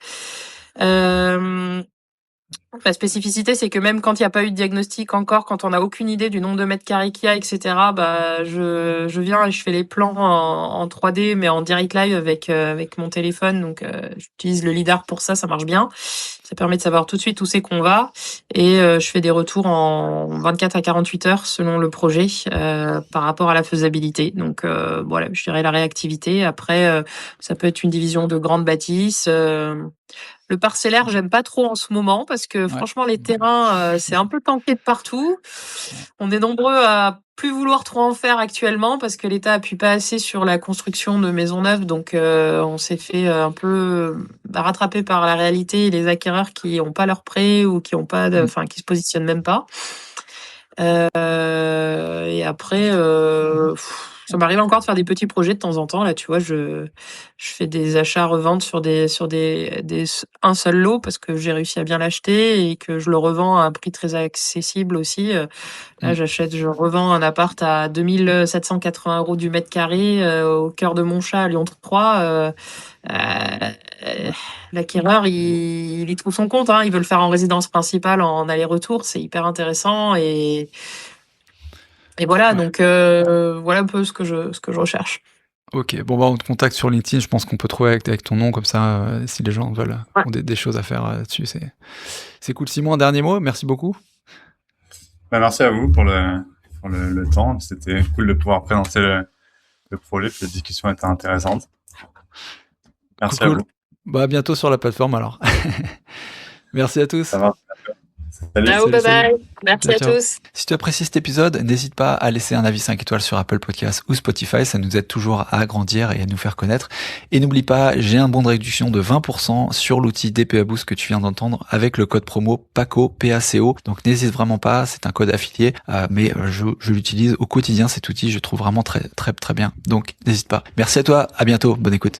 La spécificité, c'est que même quand il n'y a pas eu de diagnostic encore, quand on n'a aucune idée du nombre de mètres carrés qu'il y a, etc., bah, je viens et je fais les plans en 3D, mais en direct live avec mon téléphone. Donc, j'utilise le lidar pour ça, ça marche bien. Ça permet de savoir tout de suite où c'est qu'on va. Et je fais des retours en 24 à 48 heures selon le projet par rapport à la faisabilité. Donc, voilà, je dirais la réactivité. Après, ça peut être une division de grandes bâtisses. Le parcellaire, j'aime pas trop en ce moment parce que franchement, les terrains, c'est un peu tanké de partout. On est nombreux à plus vouloir trop en faire actuellement parce que l'État appuie pas assez sur la construction de maisons neuves. Donc, on s'est fait un peu rattraper par la réalité et les acquéreurs qui ont pas leur prêt ou qui ont pas, enfin, qui se positionnent même pas. Et après, ça m'arrive encore de faire des petits projets de temps en temps. Là, tu vois, je fais des achats-reventes sur un seul lot parce que j'ai réussi à bien l'acheter et que je le revends à un prix très accessible aussi. Là, je revends un appart à 2 780 € du mètre carré au cœur de Montchat à Lyon 3. L'acquéreur, il y trouve son compte. Hein. Il veut le faire en résidence principale en aller-retour. C'est hyper intéressant et voilà. Donc voilà un peu ce que je recherche. Ok, bon bah on te contacte sur LinkedIn, je pense qu'on peut trouver avec ton nom comme ça, si les gens veulent ont des choses à faire dessus, c'est cool. Simon, un dernier mot, merci beaucoup. Bah, merci à vous pour le temps, c'était cool de pouvoir présenter le projet, puis la discussion était intéressante. Merci à vous. Bah à bientôt sur la plateforme alors. Merci à tous. Ça va. Salut. Ciao, bye bye. Merci à ciao. tous. Si tu apprécies cet épisode, n'hésite pas à laisser un avis 5 étoiles sur Apple Podcasts ou Spotify, ça nous aide toujours à agrandir et à nous faire connaître. Et n'oublie pas, j'ai un bon de réduction de 20% sur l'outil DPE Boost que tu viens d'entendre avec le code promo PACO, PACO. Donc n'hésite vraiment pas, c'est un code affilié, mais je l'utilise au quotidien cet outil, je trouve vraiment très très très bien. Donc n'hésite pas. Merci à toi, à bientôt, bonne écoute.